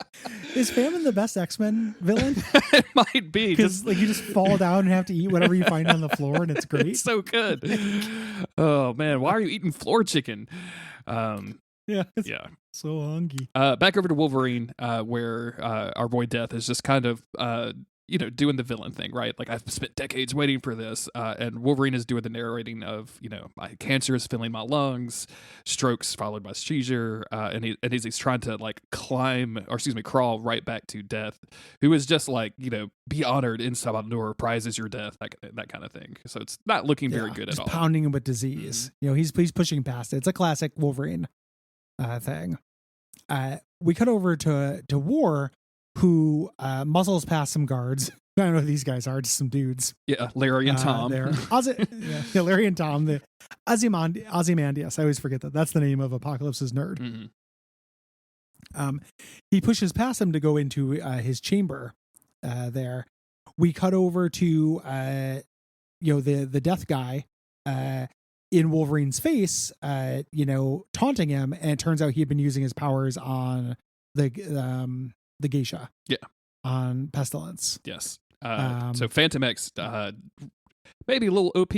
is famine the best X-Men villain? It might be, because like you just fall down and have to eat whatever you find on the floor, and it's great. It's so good. Oh man, why are you eating floor chicken? Yeah. So hungry. Back over to Wolverine, where our boy Death is just kind of doing the villain thing, right? Like, I've spent decades waiting for this, and Wolverine is doing the narrating of, my cancer is filling my lungs, strokes followed by seizure, and he's trying to like crawl right back to Death, who is just like, be honored in Salvador, prizes your death, that kind of thing. So it's not looking very good at all. Pounding him with disease. He's pushing past it. It's a classic Wolverine thing. We cut over to War, who muscles past some guards. I don't know who these guys are, just some dudes. Yeah, Larry and Tom. Larry and Tom, the Ozymandias. I always forget that. That's the name of Apocalypse's nerd. Mm-hmm. He pushes past him to go into his chamber there. We cut over to the death guy in Wolverine's face, taunting him, and it turns out he had been using his powers on the geisha. Yeah. On Pestilence. Yes. So Phantom X, maybe a little OP,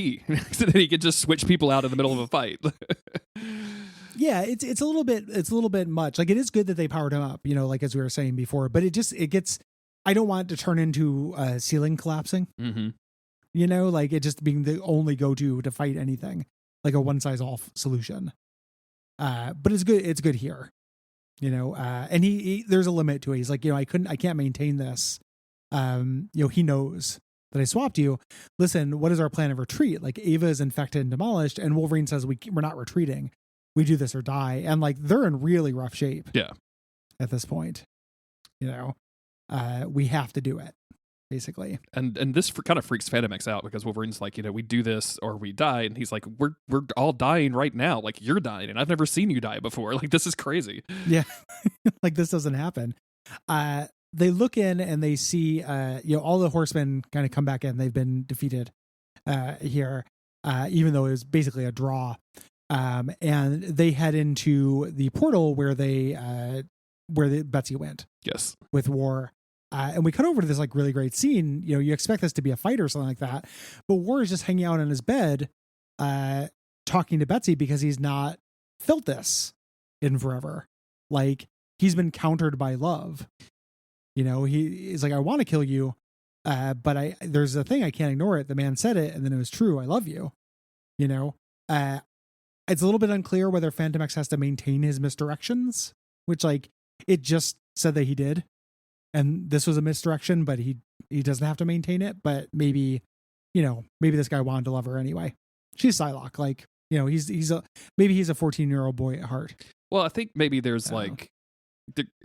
so that he could just switch people out in the middle of a fight. Yeah, it's a little bit much. Like, it is good that they powered him up, like as we were saying before, but it gets, I don't want it to turn into ceiling collapsing. Mm-hmm. Like it just being the only go-to to fight anything, like a one-size-all solution. But it's good. It's good here. And he there's a limit to it. He's like, I can't maintain this. He knows that I swapped you. Listen, what is our plan of retreat? Like, Ava is infected and demolished, and Wolverine says we're not retreating. We do this or die. And like, they're in really rough shape. Yeah. At this point, we have to do it, basically. And this kind of freaks Phantom X out, because Wolverine's like, we do this or we die, and he's like, we're all dying right now. Like, you're dying, and I've never seen you die before. Like, this is crazy. Yeah. Like, this doesn't happen. They look in and they see all the horsemen kind of come back in. They've been defeated here, even though it was basically a draw. And they head into the portal where Betsy went. Yes. With War. And we cut over to this like really great scene. You expect this to be a fight or something like that, but War is just hanging out in his bed, talking to Betsy, because he's not felt this in forever. Like, he's been countered by love. He's like, I want to kill you, but there's a thing, I can't ignore it. The man said it, and then it was true. I love you. It's a little bit unclear whether Phantom X has to maintain his misdirections, which, like, it just said that he did. And this was a misdirection, but he doesn't have to maintain it. But maybe this guy wanted to love her anyway. She's Psylocke. Like, he's a 14-year-old boy at heart. Well, I think maybe there's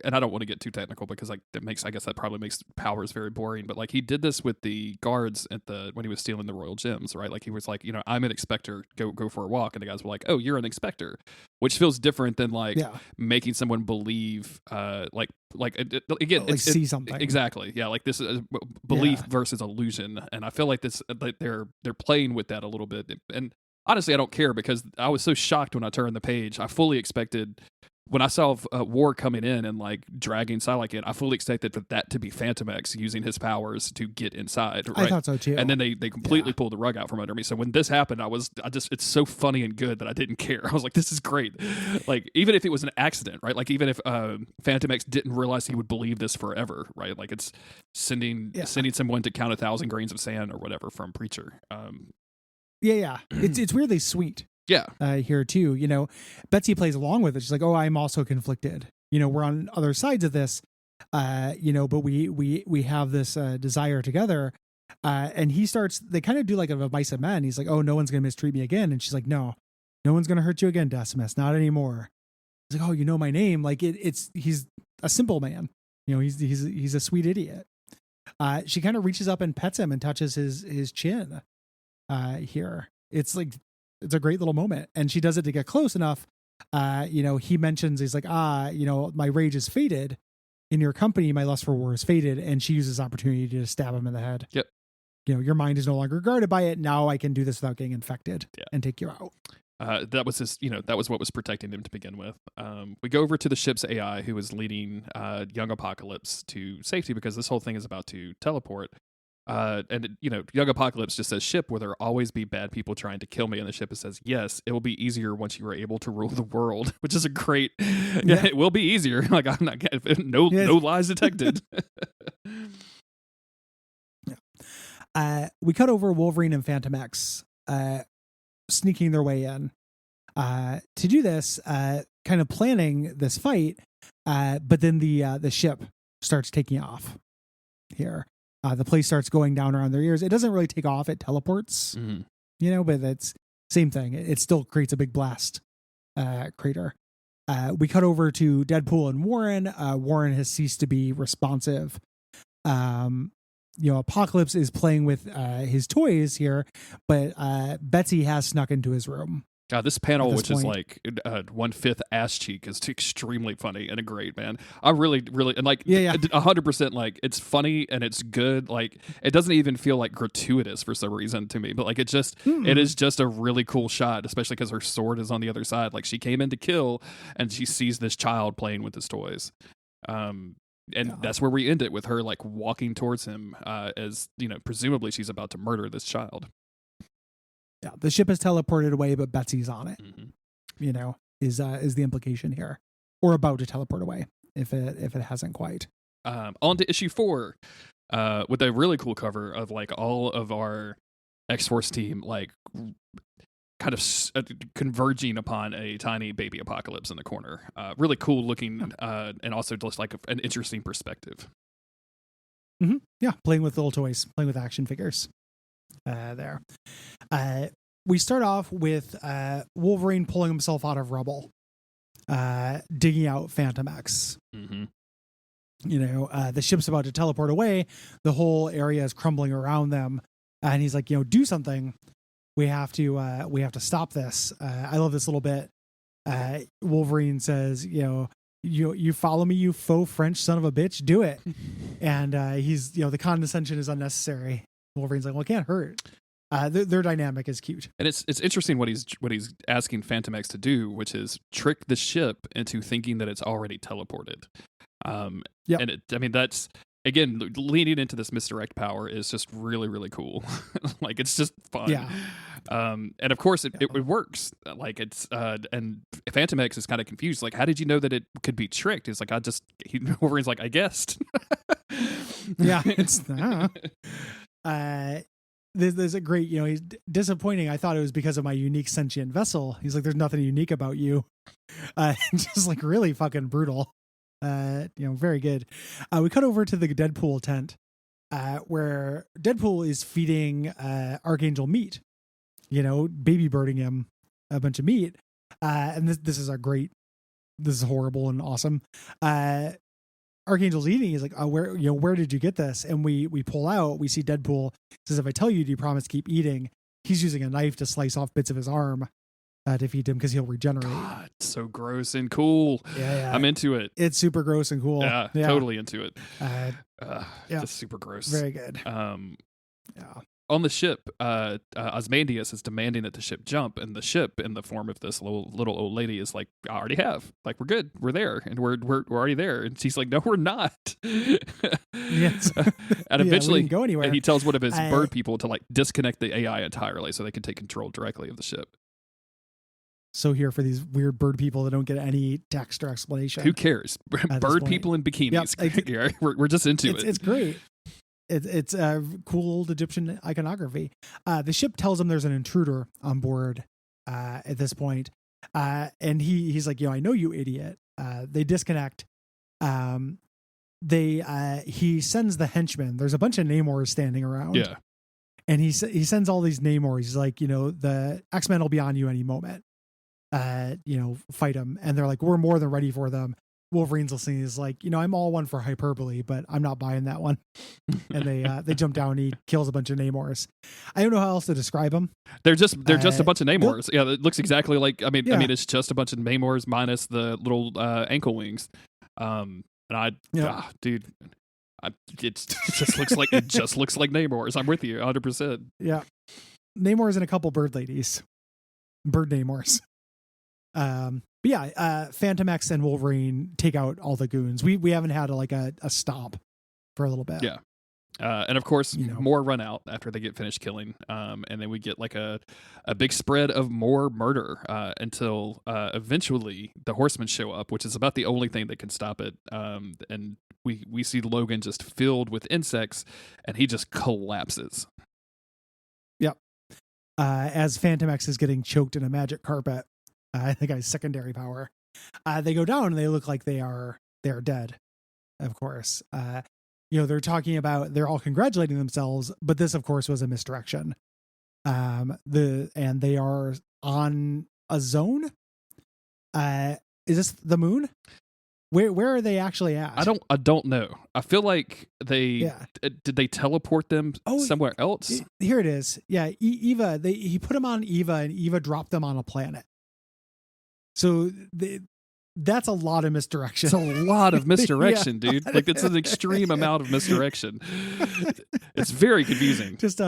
and I don't want to get too technical, because like that probably makes powers very boring, but like, he did this with the guards when he was stealing the royal gems, right? Like, he was like, I'm an inspector, go for a walk, and the guys were like, oh, you're an inspector, which feels different than making someone believe see something. Exactly. Yeah, like, this is belief versus illusion, and I feel like this, like, they're playing with that a little bit. And honestly, I don't care, because I was so shocked when I turned the page. I fully expected, when I saw War coming in and like dragging Psylocke in, I fully expected for that to be Phantom X using his powers to get inside. Right? I thought so too. And then they completely pulled the rug out from under me. So when this happened, it's so funny and good that I didn't care. I was like, this is great. Like, even if it was an accident, right? Like, even if Phantom X didn't realize he would believe this forever, right? Like, it's sending someone to count 1,000 grains of sand or whatever from Preacher. It's weirdly sweet. Yeah. Here too, Betsy plays along with it. She's like, "Oh, I'm also conflicted. We're on other sides of this, but we have this desire together." And they kind of do like a mice and men. He's like, "Oh, no one's going to mistreat me again." And she's like, "No one's going to hurt you again, Decimus. Not anymore." He's like, "Oh, you know my name." Like he's a simple man. He's a sweet idiot. She kind of reaches up and pets him and touches his chin. Here, it's a great little moment, and she does it to get close enough. He mentions, he's like, my rage is faded. In your company, my lust for war is faded, and she uses opportunity to stab him in the head. Yep. Your mind is no longer guarded by it. Now I can do this without getting infected and take you out. That was that was what was protecting him to begin with. We go over to the ship's AI, who is leading young Apocalypse to safety because this whole thing is about to teleport. And young Apocalypse just says, "Ship, will there always be bad people trying to kill me?" And the ship says, "Yes, it will be easier once you are able to rule the world," which is a great. Yeah, it will be easier. Like I'm not no lies detected. We cut over Wolverine and Phantom X sneaking their way in to do this, kind of planning this fight. But then the ship starts taking off here. The place starts going down around their ears. It doesn't really take off. It teleports, but it's same thing. It still creates a big blast crater. We cut over to Deadpool and Warren. Warren has ceased to be responsive. Apocalypse is playing with his toys here, but Betsy has snuck into his room. This panel, which is like 1/5 ass cheek, is extremely funny and great, man. I really, really, and 100%, like it's funny and it's good. Like it doesn't even feel like gratuitous for some reason to me, but like it is just a really cool shot, especially because her sword is on the other side. Like she came in to kill, and she sees this child playing with his toys. That's where we end it with her like walking towards him, as presumably she's about to murder this child. Yeah, the ship is teleported away, but Betsy's on it. Is the implication here, or about to teleport away if it hasn't quite. On to issue 4, with a really cool cover of like all of our X-Force team like kind of converging upon a tiny baby Apocalypse in the corner. Really cool looking, and also just like an interesting perspective. Yeah, playing with little toys, playing with action figures. There. We start off with Wolverine pulling himself out of rubble, digging out Phantom X. The ship's about to teleport away. The whole area is crumbling around them, and he's like, do something. We have to stop this. I love this little bit. Wolverine says, you follow me, you faux French son of a bitch, do it. And he's, the condescension is unnecessary. Wolverine's like, well, it can't hurt. Their dynamic is cute, and it's interesting what he's asking Phantom X to do, which is trick the ship into thinking that it's already teleported. And that's again leaning into this misdirect power is just really, really cool. Like it's just fun. Yeah. And of course it works. Like it's and Phantom X is kind of confused. Like, how did you know that it could be tricked? It's like Wolverine's like, I guessed. Yeah. It's there's a great, he's disappointing. I thought it was because of my unique sentient vessel. He's like, there's nothing unique about you. Just like really fucking brutal. Very good. We cut over to the Deadpool tent, where Deadpool is feeding Archangel meat, baby birding him a bunch of meat. And this is horrible and awesome. Archangel's eating. He's like, where did you get this? And we pull out, we see Deadpool says, if I tell you, do you promise to keep eating? He's using a knife to slice off bits of his arm to feed him because he'll regenerate. God, so gross and cool. Yeah. I'm into it. It's super gross and cool. Yeah. Totally into it. Just super gross. Very good. On the ship, Ozymandias is demanding that the ship jump, and the ship, in the form of this little old lady, is like, I already have. Like, we're good. We're there, and we're already there. And she's like, no, we're not. Yes. And eventually, we didn't go anywhere. And he tells one of his bird people to like disconnect the AI entirely so they can take control directly of the ship. So here for these weird bird people that don't get any text or explanation. Who cares? Bird people in bikinis. Yep. We're just into it. It's great. It's cool old Egyptian iconography. The ship tells them there's an intruder on board at this point. And he's like, I know you idiot. They disconnect. He sends the henchmen. There's a bunch of Namors standing around. Yeah. And he sends all these Namors. He's like, the X-Men will be on you any moment. Fight them. And they're like, we're more than ready for them. Wolverine's listening. Is like, I'm all one for hyperbole, but I'm not buying that one. And they jump down. And he kills a bunch of Namors. I don't know how else to describe them. They're just a bunch of Namors. Yeah, it looks exactly like. I mean, it's just a bunch of Namors minus the little ankle wings. Dude, it just looks like Namors. I'm with you 100%. Yeah, Namors and a couple bird ladies, bird Namors. But yeah, Phantom X and Wolverine take out all the goons. We haven't had a stomp for a little bit. Yeah. And of course, more run out after they get finished killing. And then we get a big spread of more murder until eventually the Horsemen show up, which is about the only thing that can stop it. And we see Logan just filled with insects, and he just collapses. Yep. As Phantom X is getting choked in a magic carpet. I think has secondary power. They go down and they look like they are dead. Of course, they're talking about, they're all congratulating themselves, but this, of course, was a misdirection. And they are on a zone. Is this the moon? Where are they actually at? I don't know. I feel like did they teleport them somewhere else? Here it is. Yeah, Eva. He put them on Eva, and Eva dropped them on a planet. So that's a lot of misdirection. It's a lot of misdirection, dude. Like, it's an extreme amount of misdirection. It's very confusing. Just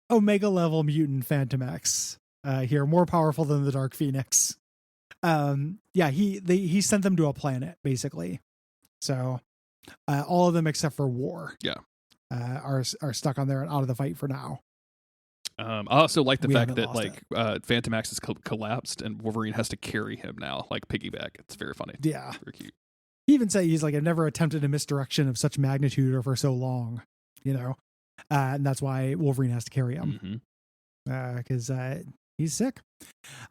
Omega level mutant Phantom X here, more powerful than the Dark Phoenix. He sent them to a planet basically. So all of them except for War, are stuck on there and out of the fight for now. I also like the fact that Phantom X is collapsed and Wolverine has to carry him now, like piggyback. It's very funny. Yeah, very cute. He even said he's like, I've never attempted a misdirection of such magnitude or for so long, and that's why Wolverine has to carry him because he's sick.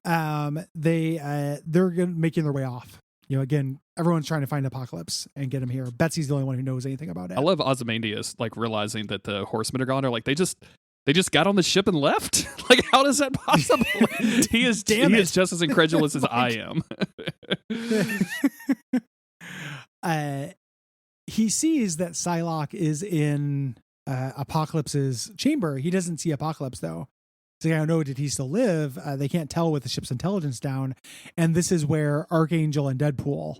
They're making their way off. Again, everyone's trying to find Apocalypse and get him here. Betsy's the only one who knows anything about it. I love Ozymandias realizing that the Horsemen are gone. They're like, they just got on the ship and left? Like, how is that possible? He is just as incredulous as I am. He sees that Psylocke is in Apocalypse's chamber. He doesn't see Apocalypse, though. So I don't know, did he still live? They can't tell with the ship's intelligence down. And this is where Archangel and Deadpool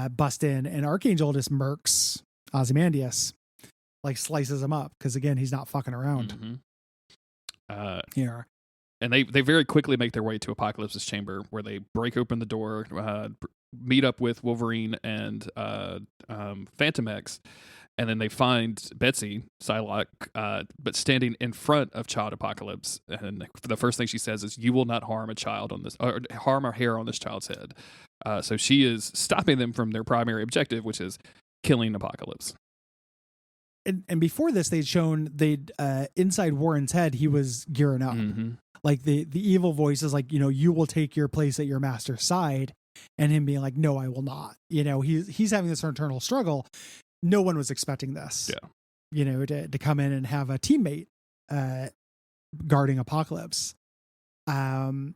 bust in. And Archangel just murks Ozymandias. Slices him up because again he's not fucking around. Here, and they very quickly make their way to Apocalypse's chamber, where they break open the door, meet up with Wolverine and Phantom X, and then they find Betsy Psylocke, but standing in front of Child Apocalypse. And the first thing she says is, "You will not harm a child on this, or harm a hair on this child's head." So she is stopping them from their primary objective, which is killing Apocalypse. And before this, they'd shown inside Warren's head, he was gearing up. Like the evil voice is like, you will take your place at your master's side, and him being like, no, I will not. He's having this internal struggle. No one was expecting this. Yeah. To come in and have a teammate guarding Apocalypse. Wolverine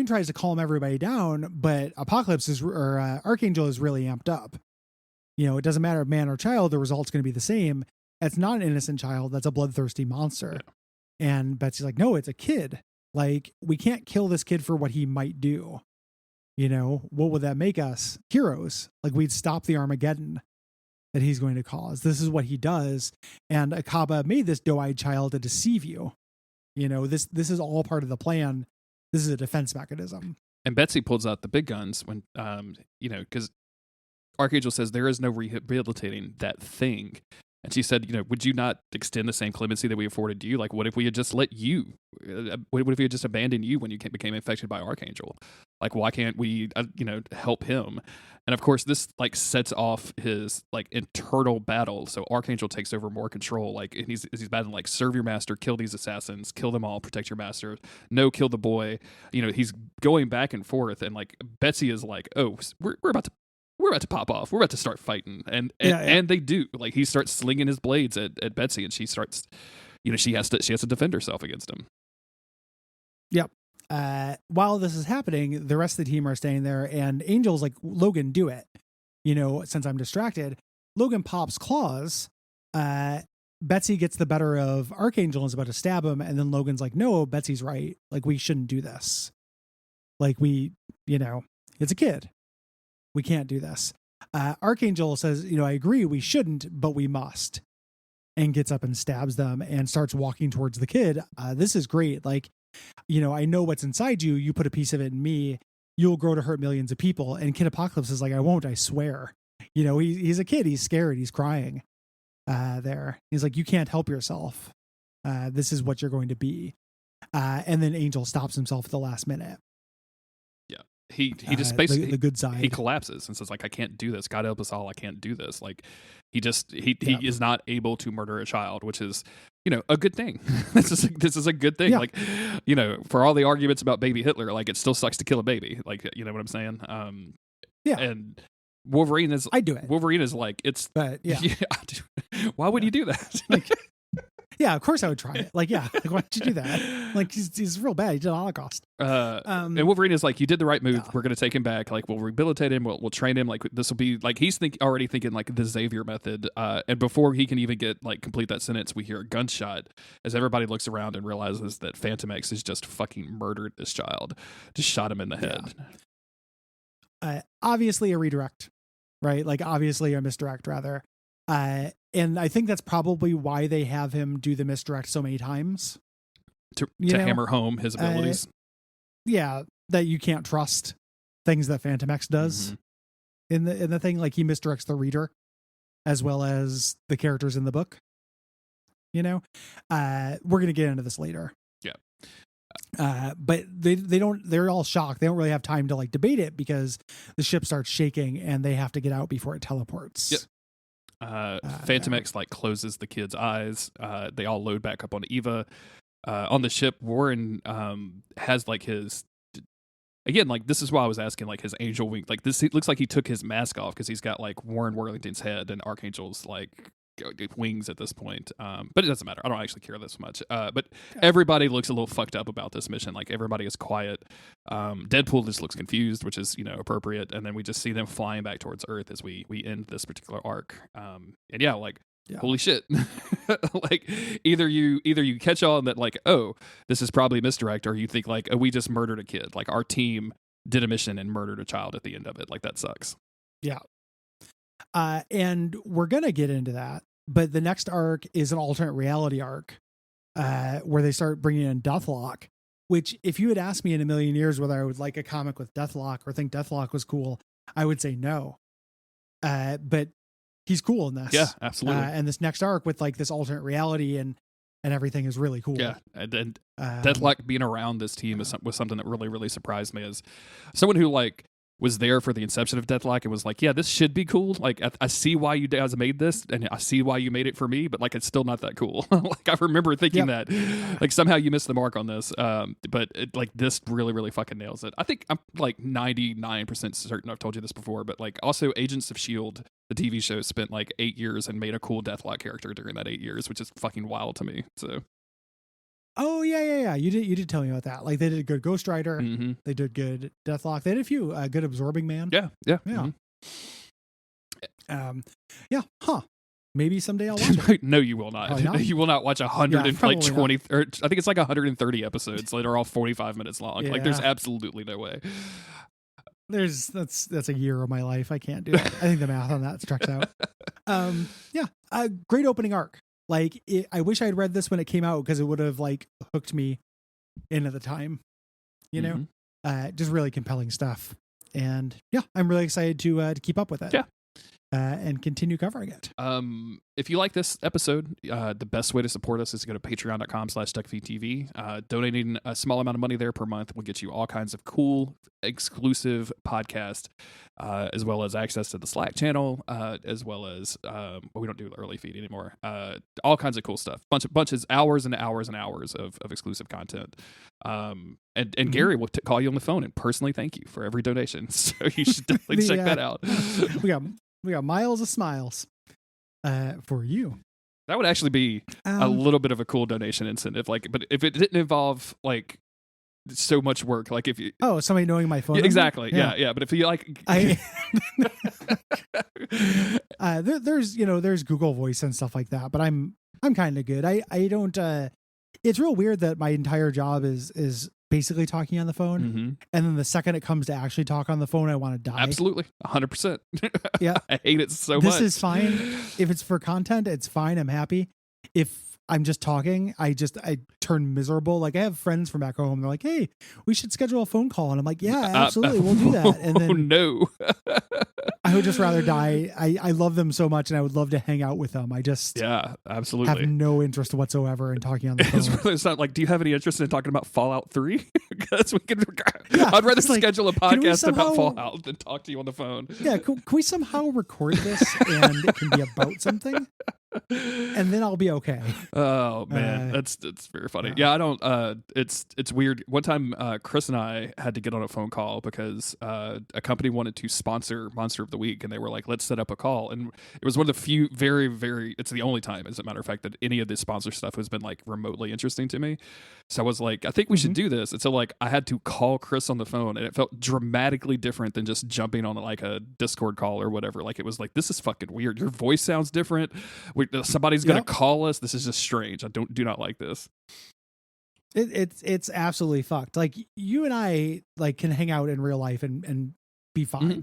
tries to calm everybody down, but Archangel is really amped up. It doesn't matter if man or child, the result's going to be the same. It's not an innocent child. That's a bloodthirsty monster. Yeah. And Betsy's like, no, it's a kid. We can't kill this kid for what he might do. What would that make us? Heroes. We'd stop the Armageddon that he's going to cause. This is what he does. And Akaba made this doe-eyed child to deceive you. This is all part of the plan. This is a defense mechanism. And Betsy pulls out the big guns when, because Archangel says there is no rehabilitating that thing. And she said, would you not extend the same clemency that we afforded you? Like, what if we had just let you? What if we had just abandoned you when you became infected by Archangel? Like, why can't we, help him? And of course, this like sets off his like internal battle. So Archangel takes over more control. Like, and he's battling like, serve your master, kill these assassins, kill them all, protect your master. No, kill the boy. He's going back and forth, and like Betsy is like, oh, we're about to pop off. We're about to start fighting. And they do. Like, he starts slinging his blades at Betsy, and she starts, she has to defend herself against him. Yep. While this is happening, the rest of the team are staying there, and Angel's like, Logan, do it. Since I'm distracted. Logan pops claws. Betsy gets the better of Archangel and is about to stab him, and then Logan's like, no, Betsy's right. Like, we shouldn't do this. Like, it's a kid. We can't do this. Archangel says, I agree, we shouldn't, but we must. And gets up and stabs them and starts walking towards the kid. This is great. Like, I know what's inside you. You put a piece of it in me. You'll grow to hurt millions of people. And Kid Apocalypse is like, I won't, I swear. He's a kid. He's scared. He's crying there. He's like, you can't help yourself. This is what you're going to be. And then Angel stops himself at the last minute. He just basically the good side. He collapses and says like, I can't do this. God help us all. I can't do this. Like he is not able to murder a child, which is, a good thing. This is a good thing. Yeah. Like, for all the arguments about baby Hitler, like it still sucks to kill a baby. Like, you know what I'm saying? Yeah. And Wolverine is, I do it. Wolverine is like, it's, but yeah. Why would you do that? Like, yeah, of course I would try it. Like, yeah, like, why did you do that? Like, he's real bad. He did Holocaust. And Wolverine is like, you did the right move. Yeah. We're going to take him back. Like, we'll rehabilitate him. We'll train him. Like, this will be like, he's already thinking like the Xavier method. And before he can even complete that sentence, we hear a gunshot as everybody looks around and realizes that Phantom X has just fucking murdered this child. Just shot him in the head. Yeah. Obviously a redirect, right? Like, obviously a misdirect, rather. And I think that's probably why they have him do the misdirect so many times. To hammer home his abilities. Yeah, that you can't trust things that Phantom X does in the thing. Like, he misdirects the reader as well as the characters in the book. We're going to get into this later. Yeah. But they're all shocked. They don't really have time to like debate it because the ship starts shaking and they have to get out before it teleports. Yep. Phantom X like closes the kid's eyes. They all load back up on Eva. On the ship, Warren has like his, again, like this is why I was asking like his angel wing. Like this, it looks like he took his mask off because he's got like Warren Worthington's head and Archangel's like wings at this point. But it doesn't matter. I don't actually care this much. But everybody looks a little fucked up about this mission. Like everybody is quiet. Deadpool just looks confused, which is appropriate. And then we just see them flying back towards Earth as we end this particular arc. And yeah, like holy shit. Like either you catch on that like, oh, this is probably misdirect, or you think like, oh, we just murdered a kid. Like our team did a mission and murdered a child at the end of it. Like that sucks. Yeah. And we're going to get into that, but the next arc is an alternate reality arc, where they start bringing in Deathlock, which if you had asked me in a million years whether I would like a comic with Deathlock or think Deathlock was cool, I would say no. But he's cool in this. Yeah, absolutely. And this next arc with like this alternate reality and everything is really cool. Yeah. And Deathlock being around this team was something that really, really surprised me as someone who like was there for the inception of Deathlock and was like, yeah, this should be cool. Like, I see why you guys made this, and I see why you made it for me, but like, it's still not that cool. Like, I remember thinking that, like, somehow you missed the mark on this. But like, this really, really fucking nails it. I think I'm like 99% certain I've told you this before, but like, also Agents of S.H.I.E.L.D., the TV show, spent like 8 years and made a cool Deathlock character during that 8 years, which is fucking wild to me. So. Oh yeah. You did tell me about that. Like they did a good Ghost Rider. Mm-hmm. They did good Deathlock. They did a few good Absorbing Man. Yeah. Mm-hmm. Huh. Maybe someday I'll watch it. No, you will not. You will not watch 120 or I think it's like 130 episodes that are all 45 minutes long. Yeah. Like there's absolutely no way. That's a year of my life. I can't do it. I think the math on that checks out. A great opening arc. Like, I wish I had read this when it came out because it would have like hooked me in at the time, just really compelling stuff. And yeah, I'm really excited to keep up with it. Yeah. and continue covering it. If you like this episode, the best way to support us is to go to patreon.com/Duckfeed.tv. Donating a small amount of money there per month will get you all kinds of cool, exclusive podcasts, as well as access to the Slack channel, as well as, we don't do the early feed anymore. All kinds of cool stuff. Bunches, hours and hours and hours of exclusive content. And Gary will call you on the phone and personally thank you for every donation. So you should definitely check that out. We got miles of smiles for you. That would actually be a little bit of a cool donation incentive. Like, but if it didn't involve like so much work, like if you somebody knowing my phone yeah, number? exactly yeah. But if you like there's Google Voice and stuff like that, but I'm kind of good. I don't it's real weird that my entire job is basically talking on the phone. Mm-hmm. And then the second it comes to actually talk on the phone, I want to die. Absolutely. 100%. Yeah. I hate it so much. This is fine. If it's for content, it's fine. I'm happy. If I'm just talking, I turn miserable. Like I have friends from back home. They're like, hey, we should schedule a phone call. And I'm like, yeah, absolutely. We'll do that. And then no. I would just rather die. I love them so much and I would love to hang out with them. I just absolutely have no interest whatsoever in talking on the phone. It's not like, do you have any interest in talking about Fallout 3? Because we can. I'd rather schedule a podcast about Fallout than talk to you on the phone. Yeah, can we somehow record this and it can be about something? And then I'll be okay. Oh man, that's very funny. Yeah, I don't. It's weird. One time, Chris and I had to get on a phone call because a company wanted to sponsor Monster of the Week, and they were like, "Let's set up a call." And it was one of the few, very, very. It's the only time, as a matter of fact, that any of this sponsor stuff has been like remotely interesting to me. So I was like, I think we should do this. And so like, I had to call Chris on the phone, and it felt dramatically different than just jumping on like a Discord call or whatever. Like it was like, this is fucking weird. Your voice sounds different. Somebody's gonna call us. This is just strange. I do not like this. It's absolutely fucked. Like you and I like can hang out in real life and be fine. Mm-hmm.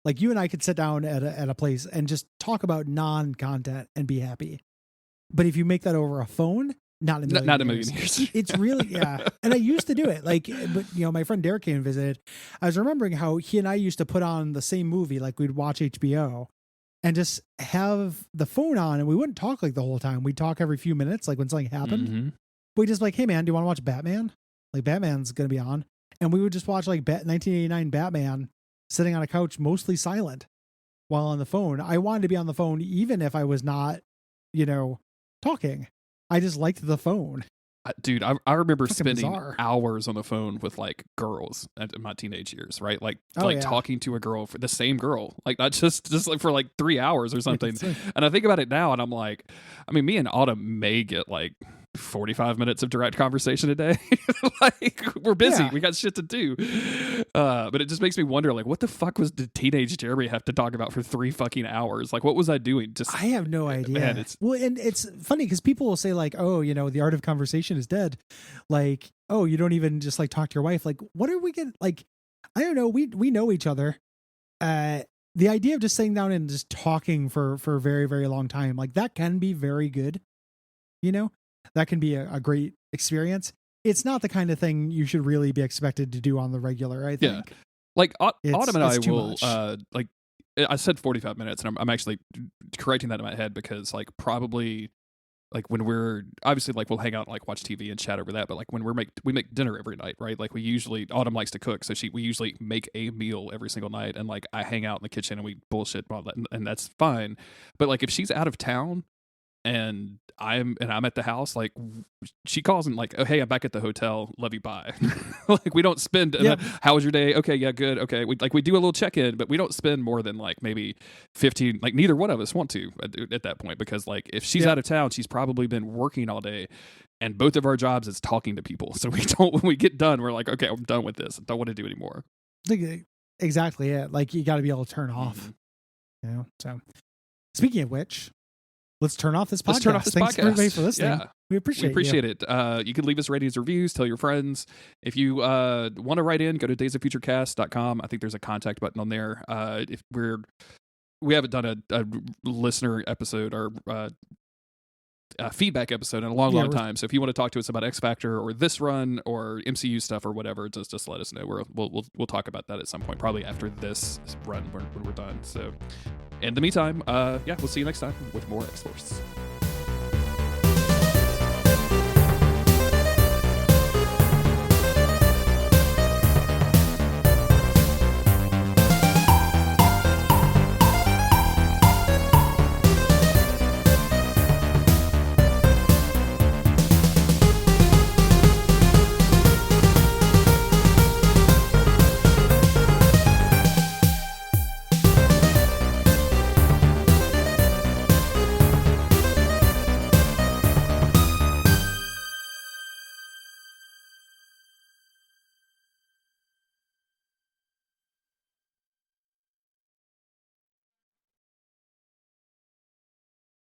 Like you and I could sit down at a place and just talk about non-content and be happy. But if you make that over a phone, not in a million years. It's really And I used to do it. Like, but my friend Derek came and visited. I was remembering how he and I used to put on the same movie. Like we'd watch HBO. And just have the phone on, and we wouldn't talk like the whole time. We'd talk every few minutes, like when something happened. Mm-hmm. We'd just like, hey man, do you want to watch Batman? Like Batman's gonna be on, and we would just watch like 1989 Batman, sitting on a couch, mostly silent, while on the phone. I wanted to be on the phone, even if I was not, talking. I just liked the phone. Dude, I remember spending bizarre. hours on the phone with like girls in my teenage years, right? Like talking to a girl, for the same girl, like not just like for like 3 hours or something. And I think about it now and I'm like, I mean, me and Autumn may get like 45 minutes of direct conversation a day. Like we're busy. We got shit to do. But it just makes me wonder, like, what the fuck did teenage Jeremy have to talk about for 3 fucking hours? Like, what was I doing? I have no idea. Man, and it's funny because people will say like, oh, the art of conversation is dead. Like, oh, you don't even just like talk to your wife. Like, what are we getting? Like, I don't know. We know each other. The idea of just sitting down and just talking for a very, very long time, like that can be very good. That can be a great experience. It's not the kind of thing you should really be expected to do on the regular, I think. Yeah. Like Autumn and I will like I said 45 minutes and I'm actually correcting that in my head because like probably like when we're obviously like we'll hang out and like watch TV and chat over that, but like when we make dinner every night, right? Like Autumn likes to cook, so we usually make a meal every single night, and like I hang out in the kitchen and we bullshit and that's fine. But like if she's out of town and I'm at the house, like she calls and like, oh hey, I'm back at the hotel, love you, bye. Like we don't spend how was your day? Okay, yeah, good. Okay, we do a little check-in, but we don't spend more than like maybe 15, like neither one of us want to at that point, because like if she's out of town, she's probably been working all day, and both of our jobs is talking to people, so when we get done, we're like, okay, I'm done with this, I don't want to do anymore. Exactly it. Like you got to be able to turn off. So speaking of which, let's turn off this podcast. Thanks everybody for listening. Yeah. We appreciate it. You can leave us ratings, reviews, tell your friends. If you want to write in, go to daysoffuturecast.com. I think there's a contact button on there. If we haven't done a listener episode or feedback episode in a long time. So if you want to talk to us about X Factor or this run or MCU stuff or whatever, just let us know. We'll talk about that at some point, probably after this run when we're done. So In the meantime, we'll see you next time with more X-Force.